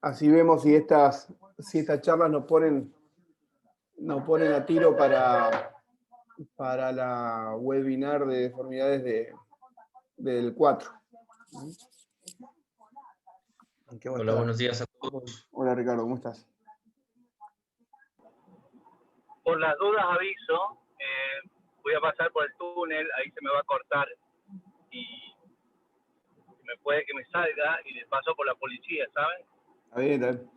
Así vemos si estas charlas nos ponen a tiro para la webinar de deformidades del 4. Hola, buenos días a todos. Hola Ricardo, ¿cómo estás? Por las dudas aviso, voy a pasar por el túnel, ahí se me va a cortar y me puede que me salga y le paso por la policía, ¿saben? Está bien, está bien.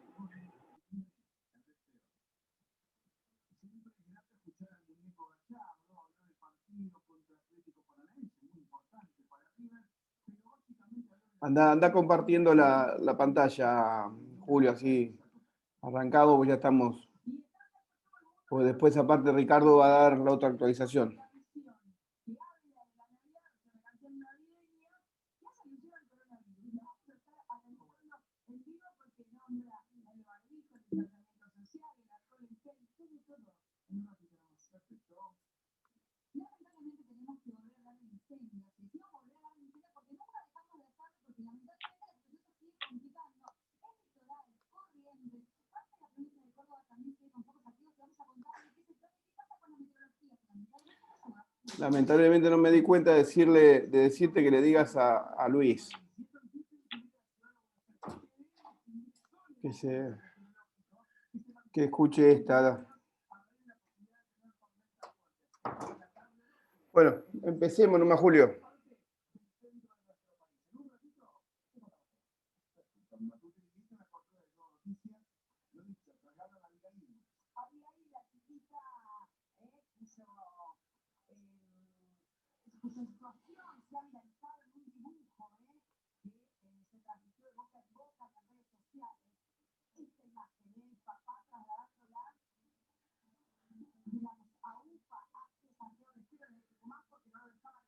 Anda compartiendo la pantalla, Julio, así arrancado, pues ya estamos. Pues después, aparte, Ricardo va a dar la otra actualización. Lamentablemente no me di cuenta de decirte que le digas a Luis que escuche esta. Bueno, empecemos nomás, Julio.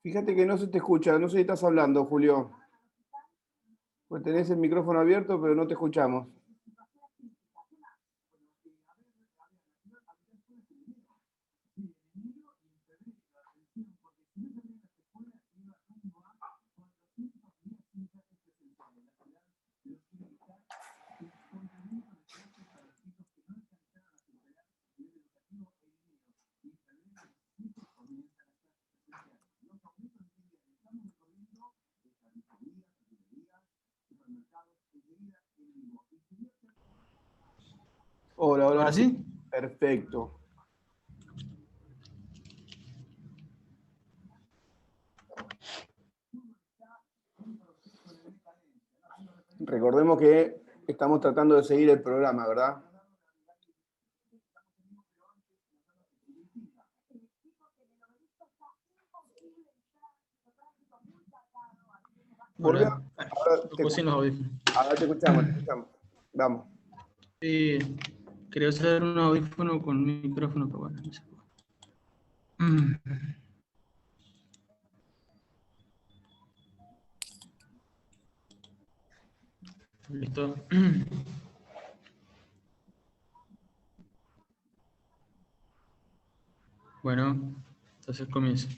Fíjate que no se te escucha, no sé si estás hablando, Julio. Pues tenés el micrófono abierto, pero no te escuchamos. Hola, hola. ¿Ahora sí? Perfecto. Recordemos que estamos tratando de seguir el programa, ¿verdad? Hola. Ahora te escuchamos. Vamos. Sí, quería usar un audífono con micrófono, pero bueno, no se puede. Listo. Bueno, entonces comienzo.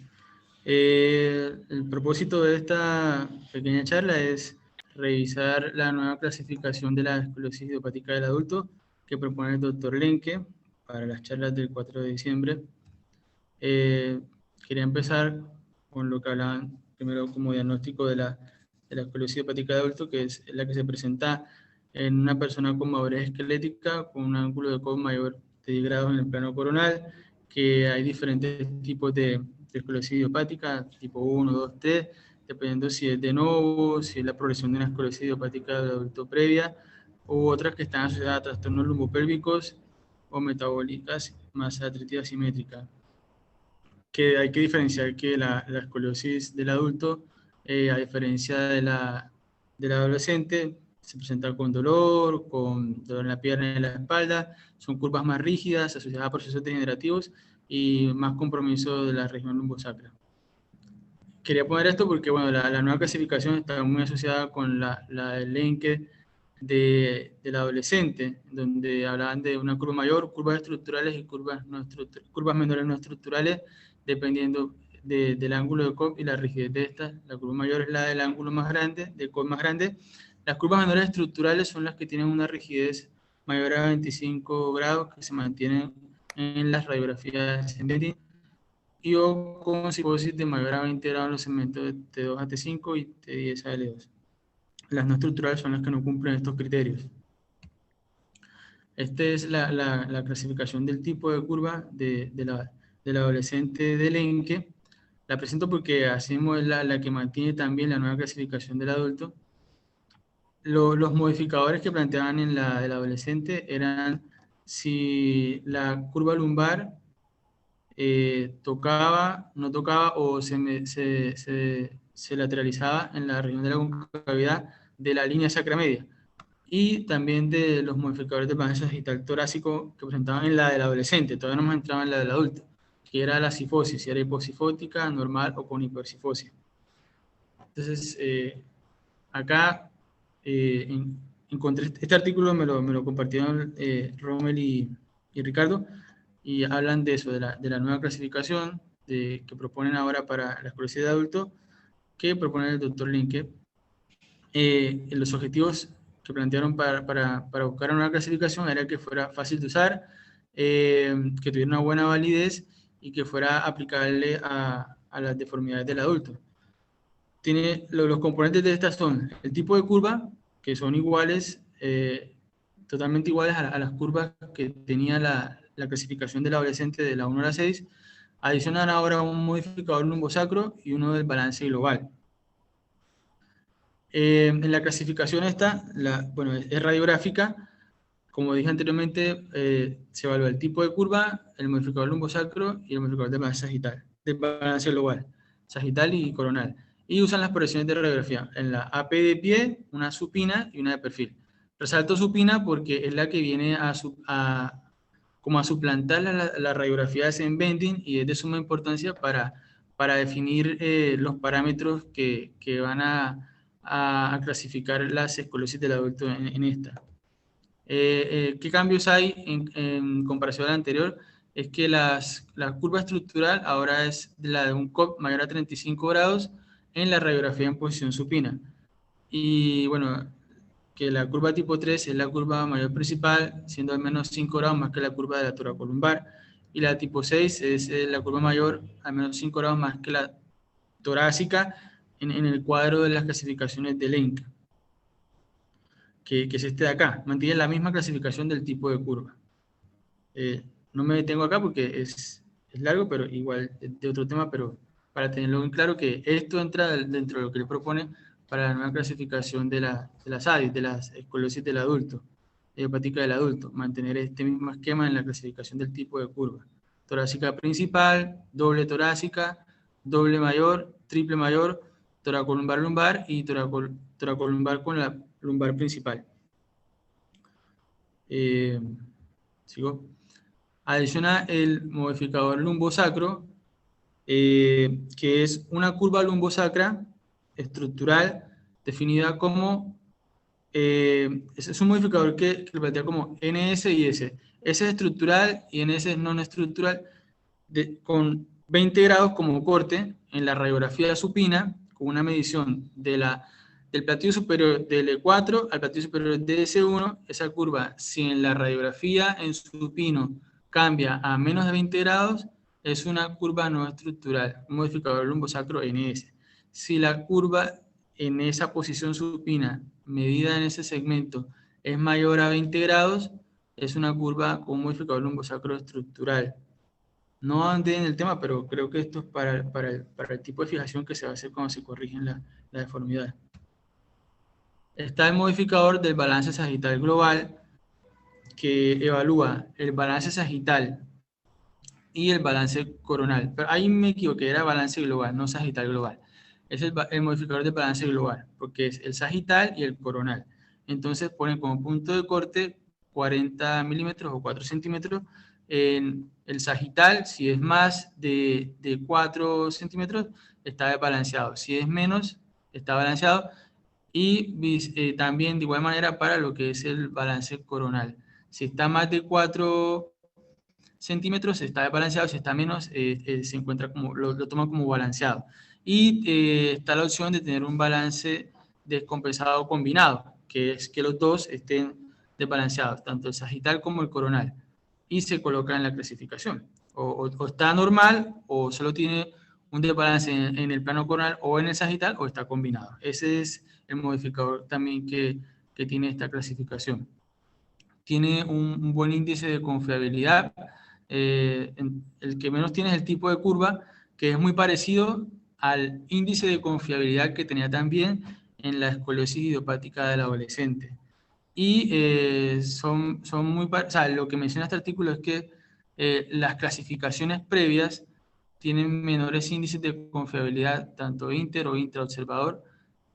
El propósito de esta pequeña charla es revisar la nueva clasificación de la esclerosis idiopática del adulto que propone el doctor Lenke para las charlas del 4 de diciembre. Quería empezar con lo que hablaban primero como diagnóstico de la esclerosis idiopática del adulto, que es la que se presenta en una persona con madurez esquelética, con un ángulo de Cobb mayor de 10 grados en el plano coronal, que hay diferentes tipos de esclerosis idiopática, tipo 1, 2, 3, dependiendo si es de novo, si es la progresión de una esclerosis idiopática del adulto previa, u otras que están asociadas a trastornos lumbopélvicos o metabólicas más atritiva simétrica. Que hay que diferenciar que la escoliosis del adulto, a diferencia del adolescente, se presenta con dolor en la pierna y en la espalda, son curvas más rígidas, asociadas a procesos degenerativos y más compromiso de la región lumbosacra. Quería poner esto porque bueno, la nueva clasificación está muy asociada con la del Lenke del adolescente, donde hablaban de una curva mayor, curvas estructurales y curvas menores no estructurales, dependiendo del ángulo de Cobb y la rigidez de esta. La curva mayor es la del ángulo más grande, de Cobb más grande, Las curvas menores estructurales son las que tienen una rigidez mayor a 25 grados, que se mantienen en las radiografías en Bending, y o con psicosis de mayor a 20 grados en los segmentos de T2 a T5 y T10 a L2. Las no estructurales son las que no cumplen estos criterios. Esta es la clasificación del tipo de curva del adolescente de Lenke. La presento porque hacemos la que mantiene también la nueva clasificación del adulto. Los modificadores que planteaban en la del adolescente eran si la curva lumbar tocaba, no tocaba o se lateralizaba en la región de la concavidad de la línea sacra media, y también de los modificadores de balance sagital torácico que presentaban en la del adolescente. Todavía no hemos entrado en la del adulto, que era la cifosis, si era hiposifótica, normal o con hipercifosis. Entonces, acá encontré este artículo, me lo compartieron Rommel y Ricardo, y hablan de eso, de la nueva clasificación que proponen ahora para la esclerosis de adulto, que propone el doctor Lenke. Los objetivos que plantearon para buscar una nueva clasificación era que fuera fácil de usar, que tuviera una buena validez y que fuera aplicable a las deformidades del adulto. Tiene los componentes de estas son el tipo de curva, que son iguales, totalmente iguales a las curvas que tenía la clasificación del adolescente de la 1 a la 6. Adicionan ahora un modificador lumbosacro y uno del balance global. En la clasificación esta, bueno, es radiográfica. Como dije anteriormente, se evalúa el tipo de curva, el modificador lumbosacro y el modificador de balance sagital, de balance global, sagital y coronal. Y usan las proyecciones de radiografía en la AP de pie, una supina y una de perfil. Resalto supina porque es la que viene como a suplantar la radiografía de Sven-Bending, y es de suma importancia para definir los parámetros que van a clasificar las esclerosis del adulto en esta. ¿Qué cambios hay en comparación a la anterior? Es que la curva estructural ahora es la de un COP mayor a 35 grados en la radiografía en posición supina. Y bueno, que la curva tipo 3 es la curva mayor principal, siendo al menos 5 grados más que la curva de la toracolumbar. Y la tipo 6 es la curva mayor, al menos 5 grados más que la torácica en el cuadro de las clasificaciones de Lenke, que es este de acá. Mantiene la misma clasificación del tipo de curva. No me detengo acá porque es largo, pero igual de otro tema, pero para tenerlo en claro que esto entra dentro de lo que le propone para la nueva clasificación de las ADIS, de las esclerosis del adulto, hepática del adulto, mantener este mismo esquema en la clasificación del tipo de curva. Torácica principal, doble torácica, doble mayor, triple mayor, toracolumbar lumbar y toracolumbar con la lumbar principal. Sigo. Adiciona el modificador lumbosacro, que es una curva lumbosacra estructural definida como, es un modificador que plantea como NS y S. S es estructural y NS es no estructural, con 20 grados como corte en la radiografía supina, con una medición del platillo superior del E4 al platillo superior de S1. Esa curva, si en la radiografía en supino cambia a menos de 20 grados, es una curva no estructural, un modificador lumbosacro NS. Si la curva en esa posición supina, medida en ese segmento, es mayor a 20 grados, es una curva con un modificador lumbosacro estructural. No andé en el tema, pero creo que esto es para el tipo de fijación que se va a hacer cuando se corrigen la deformidad. Está el modificador del balance sagital global, que evalúa el balance sagital y el balance coronal. Pero ahí me equivoqué, era balance global, no sagital global. Es el modificador de balance global, porque es el sagital y el coronal. Entonces ponen como punto de corte 40 milímetros o 4 centímetros en el sagital. Si es más de 4 centímetros, está desbalanceado. Si es menos, está balanceado. Y también de igual manera para lo que es el balance coronal. Si está más de 4 centímetros, está desbalanceado. Si está menos, se encuentra como, lo toma como balanceado. Y está la opción de tener un balance descompensado combinado, que es que los dos estén desbalanceados, tanto el sagital como el coronal, y se coloca en la clasificación. O está normal, o solo tiene un desbalance en el plano coronal o en el sagital, o está combinado. Ese es el modificador también que tiene esta clasificación. Tiene un buen índice de confiabilidad. El que menos tiene es el tipo de curva, que es muy parecido al índice de confiabilidad que tenía también en la escoliosis idiopática del adolescente. Y son muy, o sea, lo que menciona este artículo es que las clasificaciones previas tienen menores índices de confiabilidad, tanto inter o intraobservador,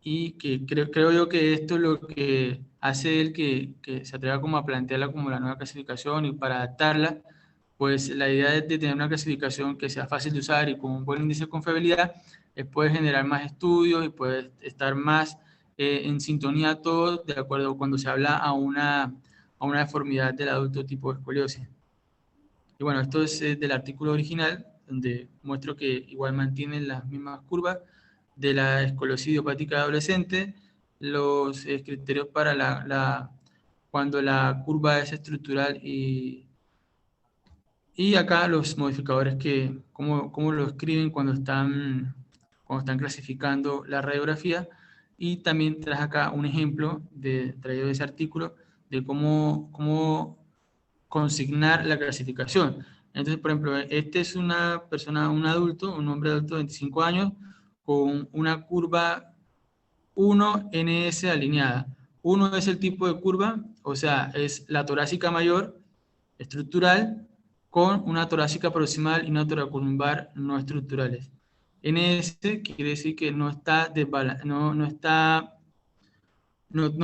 y que creo yo que esto es lo que hace él que se atreva como a plantearla como la nueva clasificación, y para adaptarla, pues la idea de tener una clasificación que sea fácil de usar y con un buen índice de confiabilidad es poder generar más estudios y poder estar más en sintonía todos de acuerdo cuando se habla a una deformidad del adulto tipo escoliosis. Y bueno, esto es del artículo original, donde muestro que igual mantienen las mismas curvas de la escoliosis idiopática adolescente, los criterios para cuando la curva es estructural y acá los modificadores cómo lo escriben cuando están clasificando la radiografía. Y también traje acá un ejemplo traído de ese artículo de cómo consignar la clasificación. Entonces, por ejemplo, este es una persona, un adulto, un hombre adulto de 25 años, con una curva 1NS alineada. 1 es el tipo de curva, o sea, es la torácica mayor estructural con una torácica proximal y una toracolumbar no estructurales. NS quiere decir que no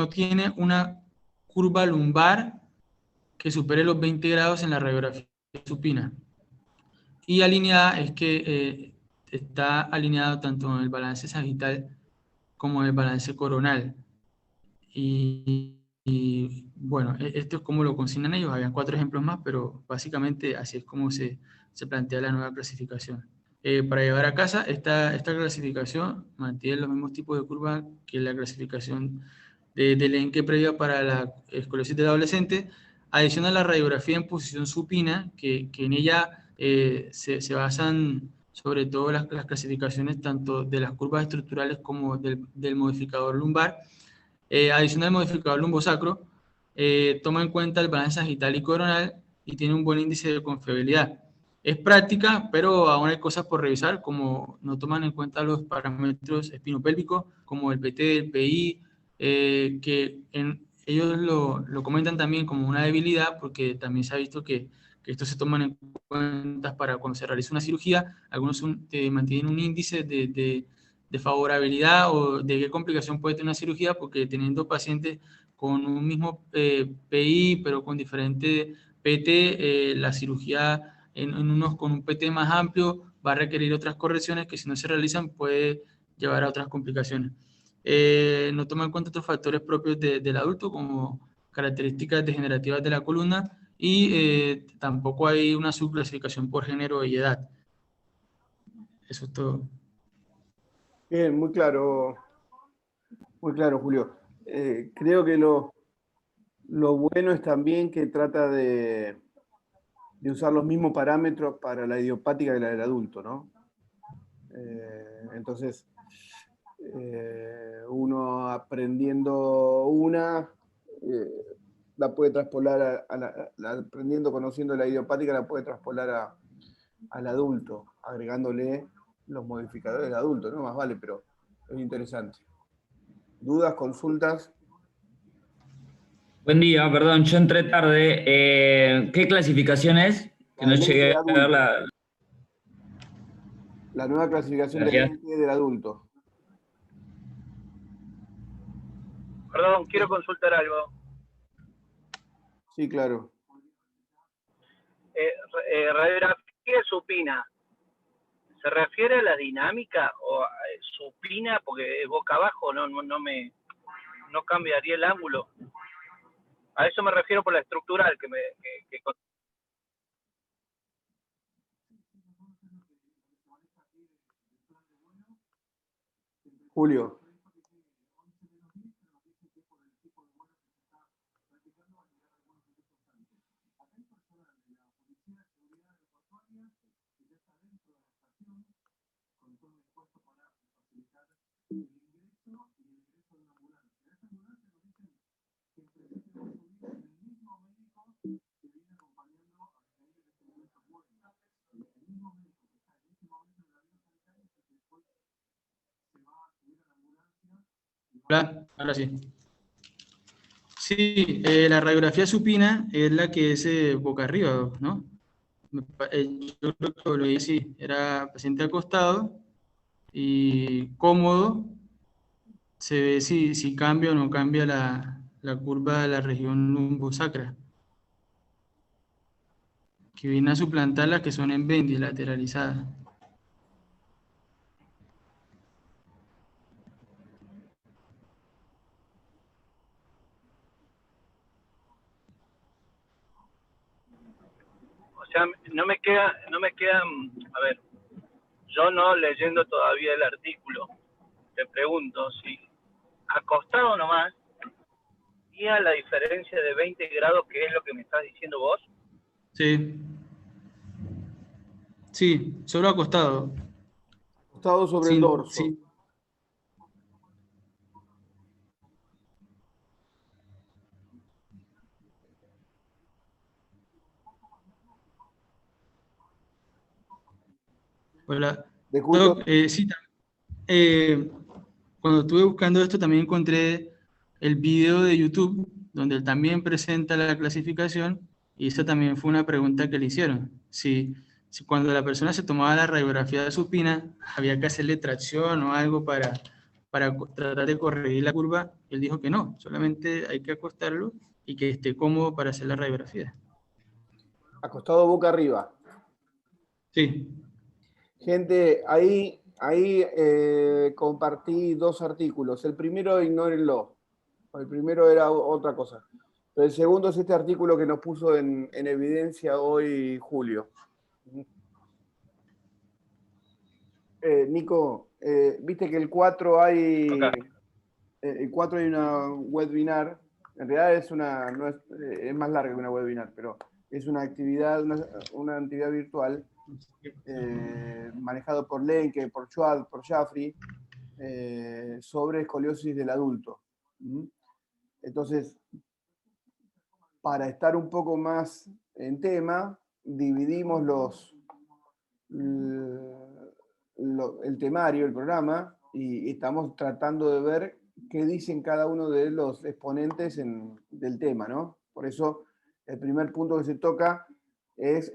tiene una curva lumbar que supere los 20 grados en la radiografía supina. Y alineada es que está alineado tanto en el balance sagital como en el balance coronal. Bueno, esto es como lo consignan ellos. Habían 4 ejemplos más, pero básicamente así es como se plantea la nueva clasificación. Para llevar a casa, esta clasificación mantiene los mismos tipos de curvas que la clasificación de Lenke previa para la escoliosis del adolescente. Adiciona la radiografía en posición supina, que en ella se basan sobre todo las clasificaciones tanto de las curvas estructurales como del modificador lumbar. Adiciona el modificador lumbosacro, toma en cuenta el balance sagital y coronal y tiene un buen índice de confiabilidad. Es práctica, pero aún hay cosas por revisar, como no toman en cuenta los parámetros espinopélvicos, como el PT, el PI, ellos lo comentan también como una debilidad, porque también se ha visto que estos se toman en cuenta para cuando se realiza una cirugía. Algunos mantienen un índice de favorabilidad o de qué complicación puede tener una cirugía, porque teniendo pacientes con un mismo PI, pero con diferente PT, la cirugía en unos con un PT más amplio va a requerir otras correcciones que si no se realizan puede llevar a otras complicaciones. No toma en cuenta otros factores propios del adulto, como características degenerativas de la columna, y tampoco hay una subclasificación por género y edad. Eso es todo. Bien, muy claro, Julio. Creo que lo bueno es también que trata de usar los mismos parámetros para la idiopática que la del adulto, ¿no? Entonces, uno aprendiendo una, la puede traspolar aprendiendo, conociendo la idiopática, la puede traspolar al adulto, agregándole los modificadores del adulto, ¿no? Más vale, pero es interesante. ¿Dudas, consultas? Buen día, perdón, yo entré tarde. ¿Qué clasificación es? Que no llegué a ver la nueva clasificación del Gracias. Lenke del adulto. Perdón, quiero consultar algo. Sí, claro. Radiografía supina, ¿se refiere a la dinámica o supina porque es boca abajo, no cambiaría el ángulo? A eso me refiero por la estructural que Julio. Hola, ahora sí. Sí, la radiografía supina es la que es boca arriba, ¿no? Yo creo que lo vi así, era paciente acostado y cómodo, se ve si cambia o no cambia la curva de la región lumbosacra, que viene a suplantar las que son en bendis lateralizadas. O sea, no me queda, a ver, yo no leyendo todavía el artículo, te pregunto si acostado nomás, y a la diferencia de 20 grados, que es lo que me estás diciendo vos. Sí. Sí, solo acostado. Acostado sobre el dorso. Sí. Hola. Doc, Sí, cuando estuve buscando esto también encontré el video de YouTube donde él también presenta la clasificación y esa también fue una pregunta que le hicieron. Si cuando la persona se tomaba la radiografía supina había que hacerle tracción o algo para tratar de corregir la curva, él dijo que no, solamente hay que acostarlo y que esté cómodo para hacer la radiografía. acostado boca arriba. Sí. Gente, ahí compartí 2 artículos. El primero, ignórenlo. El primero era otra cosa. Pero el segundo es este artículo que nos puso en evidencia hoy Julio. Nico, viste que el 4 hay, el 4 hay una webinar. En realidad no es más larga que una webinar, pero es una actividad, una actividad virtual manejado por Lenke, por Schwab, por Jaffrey, sobre escoliosis del adulto. Entonces, para estar un poco más en tema, dividimos el temario, el programa, y estamos tratando de ver qué dicen cada uno de los exponentes del tema, ¿no? Por eso, el primer punto que se toca es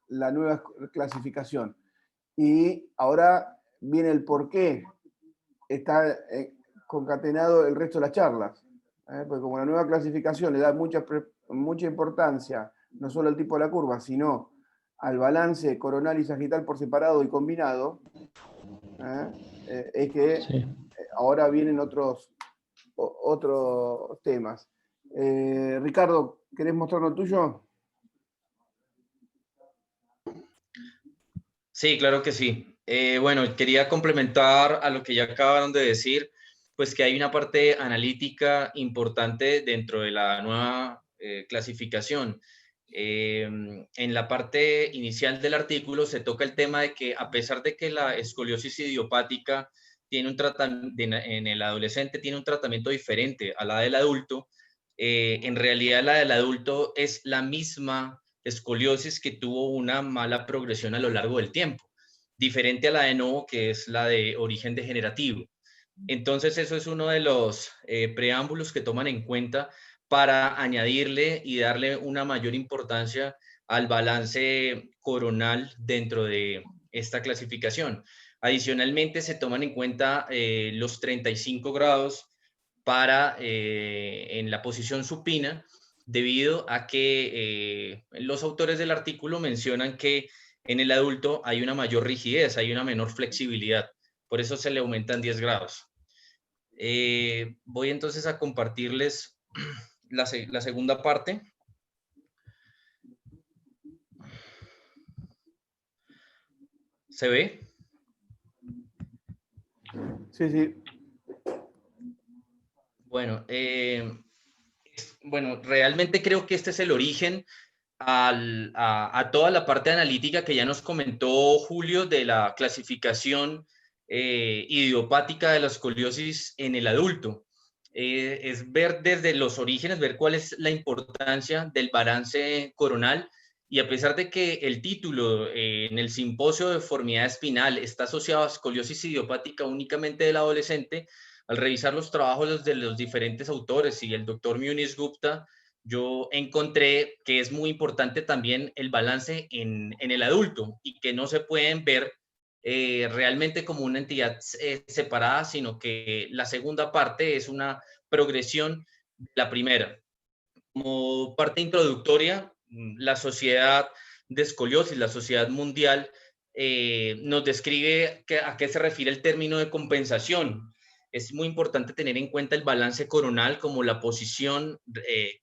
la nueva clasificación. Y ahora viene el por qué está concatenado el resto de las charlas. Porque como la nueva clasificación le da mucha importancia, no solo al tipo de la curva, sino al balance coronal y sagital por separado y combinado, es que sí, ahora vienen otros temas. Ricardo, ¿querés mostrar lo tuyo? Sí, claro que sí. Bueno, quería complementar a lo que ya acabaron de decir, pues que hay una parte analítica importante dentro de la nueva clasificación. En la parte inicial del artículo se toca el tema de que a pesar de que la escoliosis idiopática tiene un tratamiento en el adolescente tiene un tratamiento diferente a la del adulto, en realidad la del adulto es la misma escoliosis que tuvo una mala progresión a lo largo del tiempo, diferente a la de novo, que es la de origen degenerativo. Entonces, eso es uno de los preámbulos que toman en cuenta para añadirle y darle una mayor importancia al balance coronal dentro de esta clasificación. Adicionalmente, se toman en cuenta los 35 grados para en la posición supina, debido a que los autores del artículo mencionan que en el adulto hay una mayor rigidez, hay una menor flexibilidad, por eso se le aumentan 10 grados. Voy entonces a compartirles la segunda parte. ¿Se ve? Sí, sí. Bueno, realmente creo que este es el origen a toda la parte analítica que ya nos comentó Julio de la clasificación idiopática de la escoliosis en el adulto. Es ver desde los orígenes, ver cuál es la importancia del balance coronal, y a pesar de que el título en el simposio de deformidad espinal está asociado a escoliosis idiopática únicamente del adolescente, al revisar los trabajos de los diferentes autores y el doctor Muniz Gupta, yo encontré que es muy importante también el balance en el adulto y que no se pueden ver realmente como una entidad separada, sino que la segunda parte es una progresión de la primera. Como parte introductoria, la Sociedad de Escoliosis, la Sociedad Mundial, nos describe a qué se refiere el término de compensación. Es muy importante tener en cuenta el balance coronal como la posición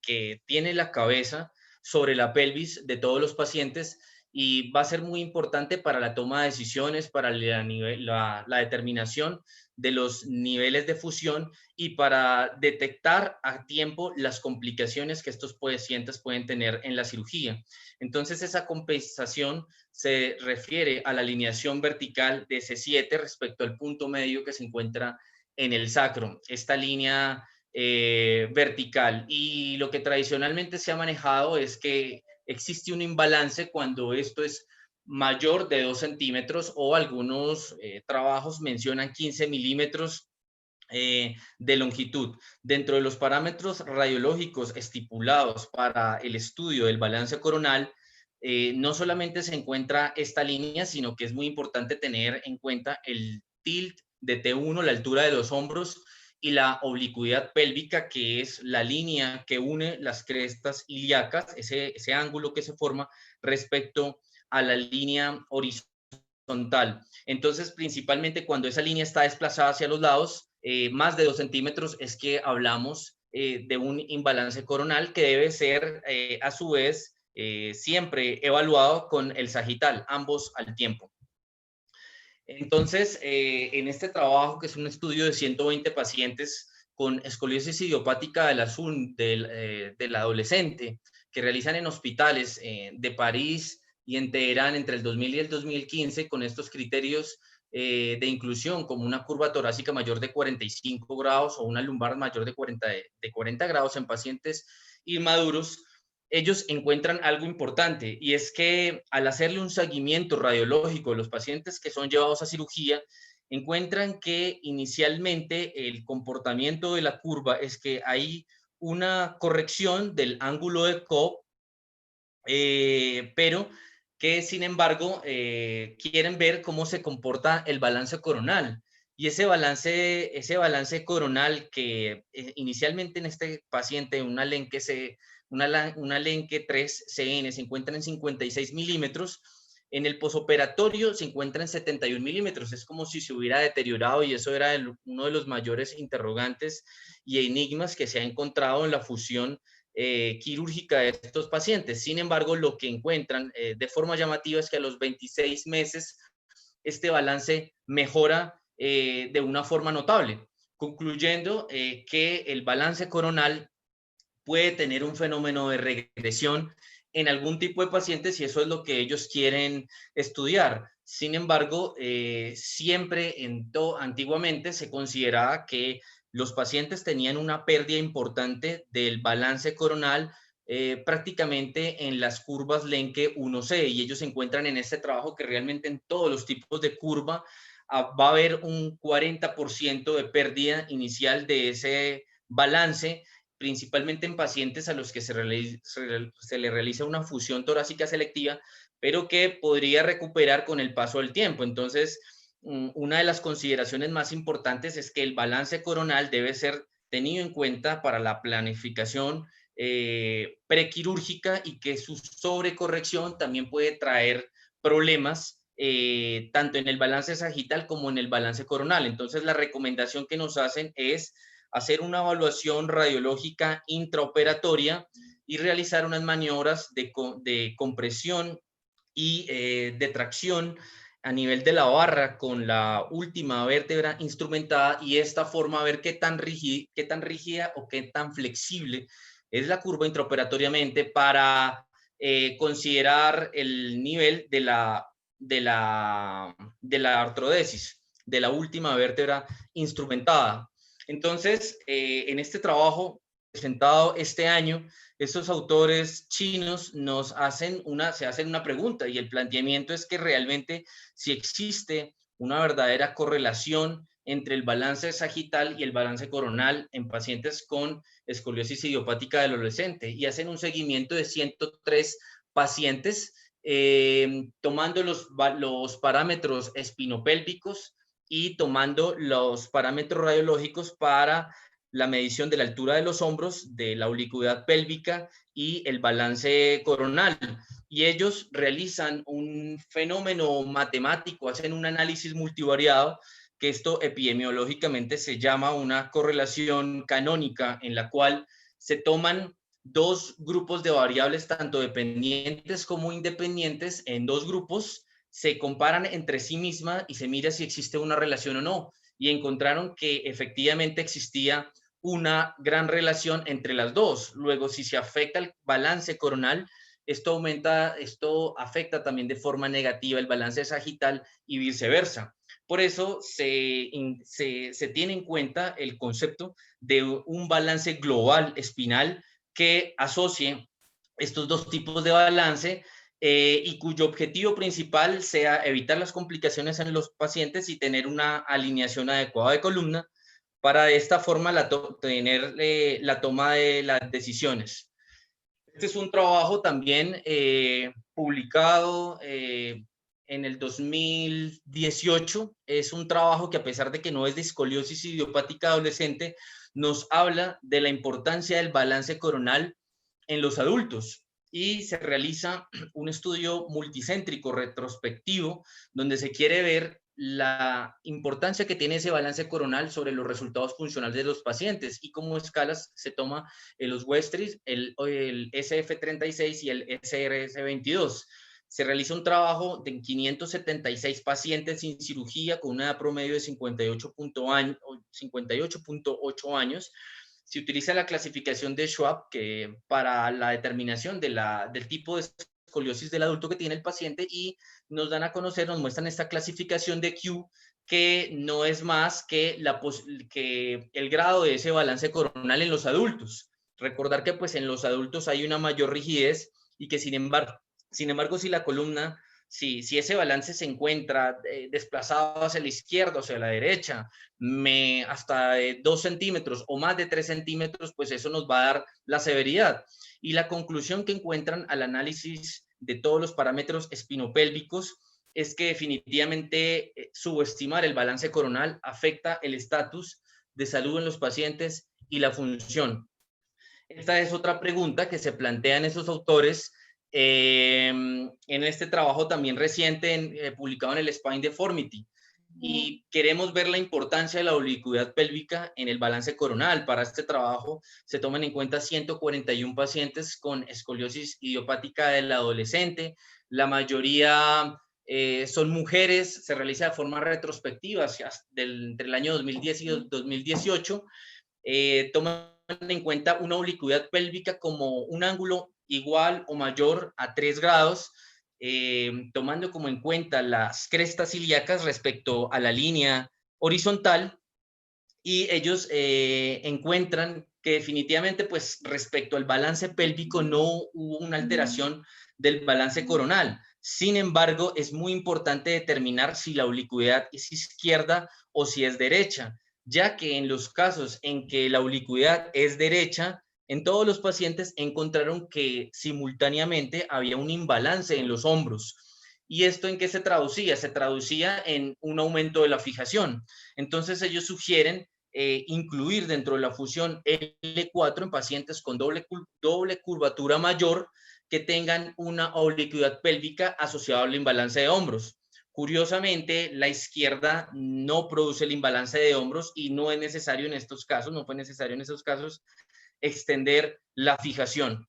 que tiene la cabeza sobre la pelvis de todos los pacientes, y va a ser muy importante para la toma de decisiones, para la determinación de los niveles de fusión y para detectar a tiempo las complicaciones que estos pacientes pueden tener en la cirugía. Entonces, esa compensación se refiere a la alineación vertical de C7 respecto al punto medio que se encuentra en el sacro, esta línea vertical. Y lo que tradicionalmente se ha manejado es que existe un imbalance cuando esto es mayor de 2 centímetros, o algunos trabajos mencionan 15 milímetros de longitud. Dentro de los parámetros radiológicos estipulados para el estudio del balance coronal, no solamente se encuentra esta línea, sino que es muy importante tener en cuenta el tilt de T1, la altura de los hombros, y la oblicuidad pélvica, que es la línea que une las crestas ilíacas, ese ángulo que se forma respecto a la línea horizontal. Entonces, principalmente cuando esa línea está desplazada hacia los lados, más de 2 centímetros, es que hablamos de un imbalance coronal que debe ser a su vez siempre evaluado con el sagital, ambos al tiempo. Entonces, en este trabajo, que es un estudio de 120 pacientes con escoliosis idiopática del adolescente, que realizan en hospitales de París y en Teherán entre el 2000 y el 2015, con estos criterios de inclusión, como una curva torácica mayor de 45 grados o una lumbar mayor de 40 grados en pacientes inmaduros, ellos encuentran algo importante, y es que al hacerle un seguimiento radiológico a los pacientes que son llevados a cirugía, encuentran que inicialmente el comportamiento de la curva es que hay una corrección del ángulo de Cobb, pero que sin embargo quieren ver cómo se comporta el balance coronal. Y ese balance coronal que inicialmente en este paciente, una Lenke 3CN, se encuentra en 56 milímetros, en el posoperatorio se encuentra en 71 milímetros. Es como si se hubiera deteriorado, y eso era uno de los mayores interrogantes y enigmas que se ha encontrado en la fusión quirúrgica de estos pacientes. Sin embargo, lo que encuentran de forma llamativa es que a los 26 meses este balance mejora de una forma notable, concluyendo que el balance coronal puede tener un fenómeno de regresión en algún tipo de pacientes, y eso es lo que ellos quieren estudiar. Sin embargo, siempre antiguamente se consideraba que los pacientes tenían una pérdida importante del balance coronal prácticamente en las curvas Lenke 1C, y ellos se encuentran en este trabajo que realmente en todos los tipos de curva va a haber un 40% de pérdida inicial de ese balance, principalmente en pacientes a los que se le realiza una fusión torácica selectiva, pero que podría recuperar con el paso del tiempo. Entonces, una de las consideraciones más importantes es que el balance coronal debe ser tenido en cuenta para la planificación prequirúrgica, y que su sobrecorrección también puede traer problemas tanto en el balance sagital como en el balance coronal. Entonces, la recomendación que nos hacen es hacer una evaluación radiológica intraoperatoria y realizar unas maniobras de compresión y de tracción a nivel de la barra con la última vértebra instrumentada, y esta forma a ver qué tan rígida o qué tan flexible es la curva intraoperatoriamente, para considerar el nivel de la artrodesis, de la última vértebra instrumentada. Entonces, en este trabajo presentado este año, estos autores chinos se hacen una pregunta, y el planteamiento es que realmente si existe una verdadera correlación entre el balance sagital y el balance coronal en pacientes con escoliosis idiopática del adolescente, y hacen un seguimiento de 103 pacientes tomando los parámetros espinopélvicos y tomando los parámetros radiológicos para la medición de la altura de los hombros, de la oblicuidad pélvica y el balance coronal. Y ellos realizan un fenómeno matemático, hacen un análisis multivariado, que esto epidemiológicamente se llama una correlación canónica, en la cual se toman dos grupos de variables, tanto dependientes como independientes, en dos grupos, se comparan entre sí mismas y se mira si existe una relación o no. Y encontraron que efectivamente existía una gran relación entre las dos. Luego, si se afecta el balance coronal, esto afecta también de forma negativa el balance sagital y viceversa. Por eso se tiene en cuenta el concepto de un balance global espinal que asocie estos dos tipos de balance y cuyo objetivo principal sea evitar las complicaciones en los pacientes y tener una alineación adecuada de columna para de esta forma tener la toma de las decisiones. Este es un trabajo también publicado en el 2018. Es un trabajo que, a pesar de que no es de escoliosis idiopática adolescente, nos habla de la importancia del balance coronal en los adultos, y se realiza un estudio multicéntrico retrospectivo donde se quiere ver la importancia que tiene ese balance coronal sobre los resultados funcionales de los pacientes y como escalas se toma los Westris, el SF36 y el SRS22. Se realiza un trabajo de 576 pacientes sin cirugía con una edad promedio de 58.8 años. Se utiliza la clasificación de Schwab para la determinación del tipo de escoliosis del adulto que tiene el paciente, y nos dan a conocer, nos muestran esta clasificación de Q, que no es más que el grado de ese balance coronal en los adultos. Recordar que pues en los adultos hay una mayor rigidez y que sin embargo si la columna, si ese balance se encuentra desplazado hacia la izquierda o hacia la derecha, hasta 2 centímetros o más de 3 centímetros, pues eso nos va a dar la severidad. Y la conclusión que encuentran al análisis de todos los parámetros espinopélvicos es que definitivamente subestimar el balance coronal afecta el estatus de salud en los pacientes y la función. Esta es otra pregunta que se plantean esos autores en este trabajo también reciente publicado en el Spine Deformity, y queremos ver la importancia de la oblicuidad pélvica en el balance coronal. Para este trabajo se toman en cuenta 141 pacientes con escoliosis idiopática del adolescente. La mayoría son mujeres. Se realiza de forma retrospectiva entre el año 2010 y 2018. Toman en cuenta una oblicuidad pélvica como un ángulo igual o mayor a 3 grados, tomando como en cuenta las crestas ilíacas respecto a la línea horizontal, y ellos encuentran que definitivamente pues respecto al balance pélvico no hubo una alteración del balance coronal. Sin embargo, es muy importante determinar si la oblicuidad es izquierda o si es derecha, ya que en los casos en que la oblicuidad es derecha, en todos los pacientes encontraron que simultáneamente había un imbalance en los hombros. ¿Y esto en qué se traducía? Se traducía en un aumento de la fijación. Entonces ellos sugieren incluir dentro de la fusión L4 en pacientes con doble curvatura mayor que tengan una oblicuidad pélvica asociada al imbalance de hombros. Curiosamente, la izquierda no produce el imbalance de hombros y no es necesario en estos casos, no fue necesario en estos casos extender la fijación.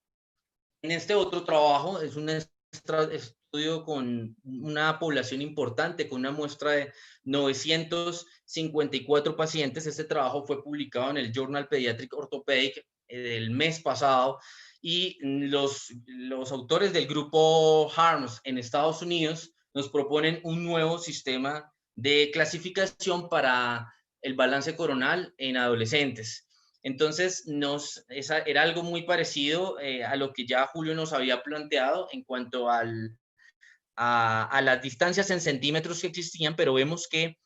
En este otro trabajo es un estudio con una población importante, con una muestra de 954 pacientes. Este trabajo fue publicado en el Journal Pediatric Orthopedic el mes pasado, y los autores del grupo HARMS en Estados Unidos nos proponen un nuevo sistema de clasificación para el balance coronal en adolescentes. Entonces, era algo muy parecido a lo que ya Julio nos había planteado en cuanto a las distancias en centímetros que existían, pero vemos que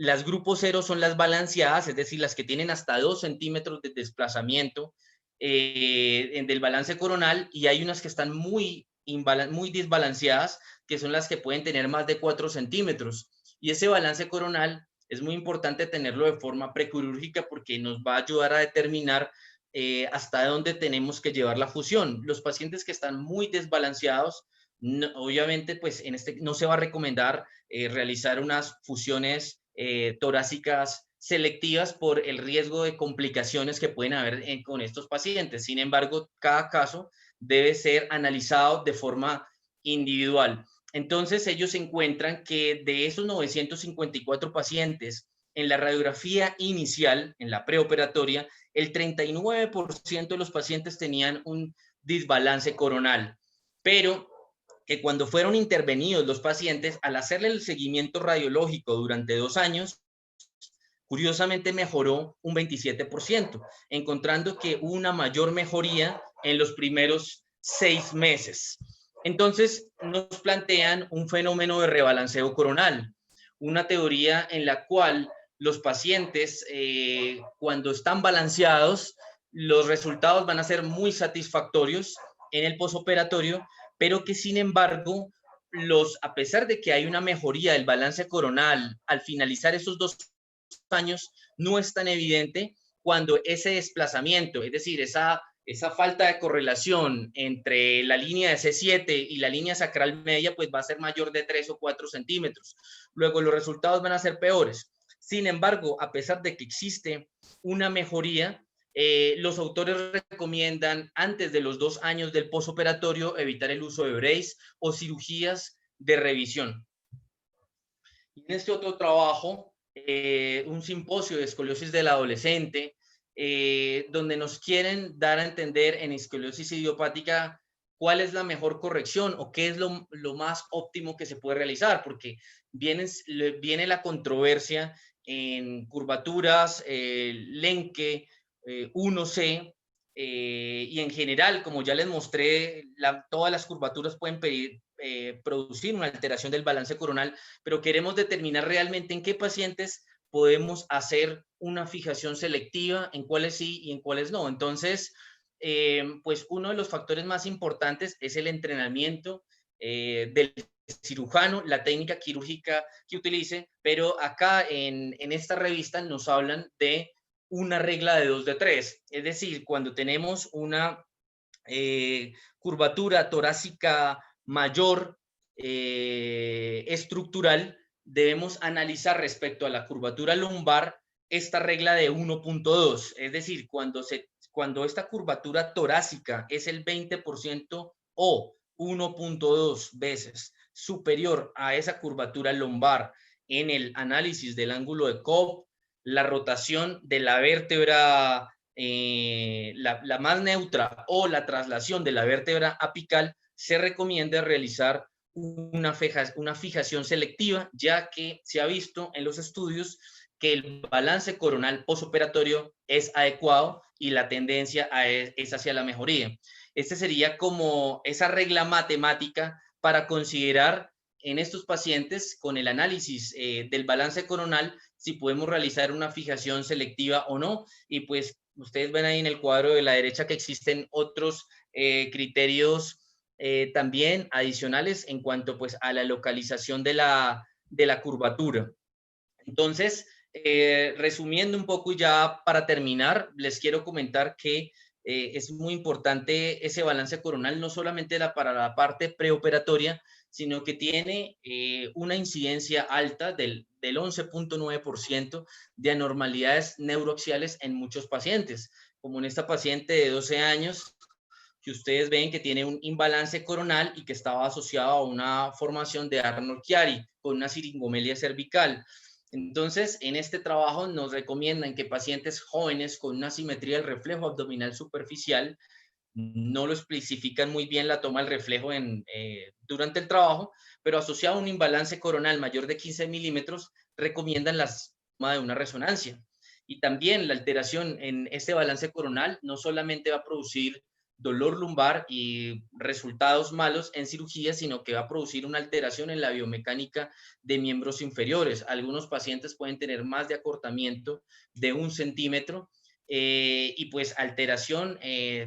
Las grupos 0 son las balanceadas, es decir, las que tienen hasta 2 centímetros de desplazamiento del balance coronal, y hay unas que están muy desbalanceadas, que son las que pueden tener más de 4 centímetros. Y ese balance coronal es muy importante tenerlo de forma prequirúrgica porque nos va a ayudar a determinar hasta dónde tenemos que llevar la fusión. Los pacientes que están muy desbalanceados, no, obviamente, pues no se va a recomendar realizar unas fusiones torácicas selectivas por el riesgo de complicaciones que pueden haber con estos pacientes. Sin embargo, cada caso debe ser analizado de forma individual. Entonces, ellos encuentran que de esos 954 pacientes, en la radiografía inicial, en la preoperatoria, el 39% de los pacientes tenían un desbalance coronal, pero que cuando fueron intervenidos los pacientes, al hacerle el seguimiento radiológico durante 2 años, curiosamente mejoró un 27%, encontrando que hubo una mayor mejoría en los primeros 6 meses. Entonces, nos plantean un fenómeno de rebalanceo coronal, una teoría en la cual los pacientes, cuando están balanceados, los resultados van a ser muy satisfactorios en el posoperatorio, pero que sin embargo, a pesar de que hay una mejoría del balance coronal al finalizar esos 2 años, no es tan evidente cuando ese desplazamiento, es decir, esa falta de correlación entre la línea de C7 y la línea sacral media, pues va a ser mayor de 3 o 4 centímetros. Luego los resultados van a ser peores. Sin embargo, a pesar de que existe una mejoría, los autores recomiendan antes de los 2 años del posoperatorio evitar el uso de brace o cirugías de revisión. Y en este otro trabajo, un simposio de escoliosis del adolescente, donde nos quieren dar a entender en escoliosis idiopática cuál es la mejor corrección o qué es lo más óptimo que se puede realizar, porque viene la controversia en curvaturas, Lenke, 1C, y en general, como ya les mostré, todas las curvaturas pueden producir una alteración del balance coronal, pero queremos determinar realmente en qué pacientes podemos hacer una fijación selectiva, en cuáles sí y en cuáles no. Entonces, pues uno de los factores más importantes es el entrenamiento del cirujano, la técnica quirúrgica que utilice, pero acá en esta revista nos hablan de una regla de 2 de 3, es decir, cuando tenemos una curvatura torácica mayor estructural, debemos analizar respecto a la curvatura lumbar esta regla de 1.2, es decir, cuando esta curvatura torácica es el 20% o 1.2 veces superior a esa curvatura lumbar en el análisis del ángulo de Cobb, la rotación de la vértebra la más neutra o la traslación de la vértebra apical, se recomienda realizar una fijación selectiva, ya que se ha visto en los estudios que el balance coronal posoperatorio es adecuado y la tendencia es hacia la mejoría. Este sería como esa regla matemática para considerar en estos pacientes con el análisis del balance coronal si podemos realizar una fijación selectiva o no. Y pues ustedes ven ahí en el cuadro de la derecha que existen otros criterios también adicionales en cuanto pues a la localización de la curvatura. Entonces, resumiendo un poco y ya para terminar, les quiero comentar que es muy importante ese balance coronal, no solamente para la parte preoperatoria, sino que tiene una incidencia alta del 11.9% de anormalidades neuroaxiales en muchos pacientes, como en esta paciente de 12 años, que ustedes ven que tiene un imbalance coronal y que estaba asociado a una formación de Arnold-Chiari con una siringomelia cervical. Entonces, en este trabajo nos recomiendan que pacientes jóvenes con una simetría del reflejo abdominal superficial, no lo especifican muy bien la toma del reflejo durante el trabajo, pero asociado a un imbalance coronal mayor de 15 milímetros, recomiendan la toma de una resonancia. Y también la alteración en este balance coronal no solamente va a producir dolor lumbar y resultados malos en cirugía, sino que va a producir una alteración en la biomecánica de miembros inferiores. Algunos pacientes pueden tener más de acortamiento de 1 centímetro y pues alteración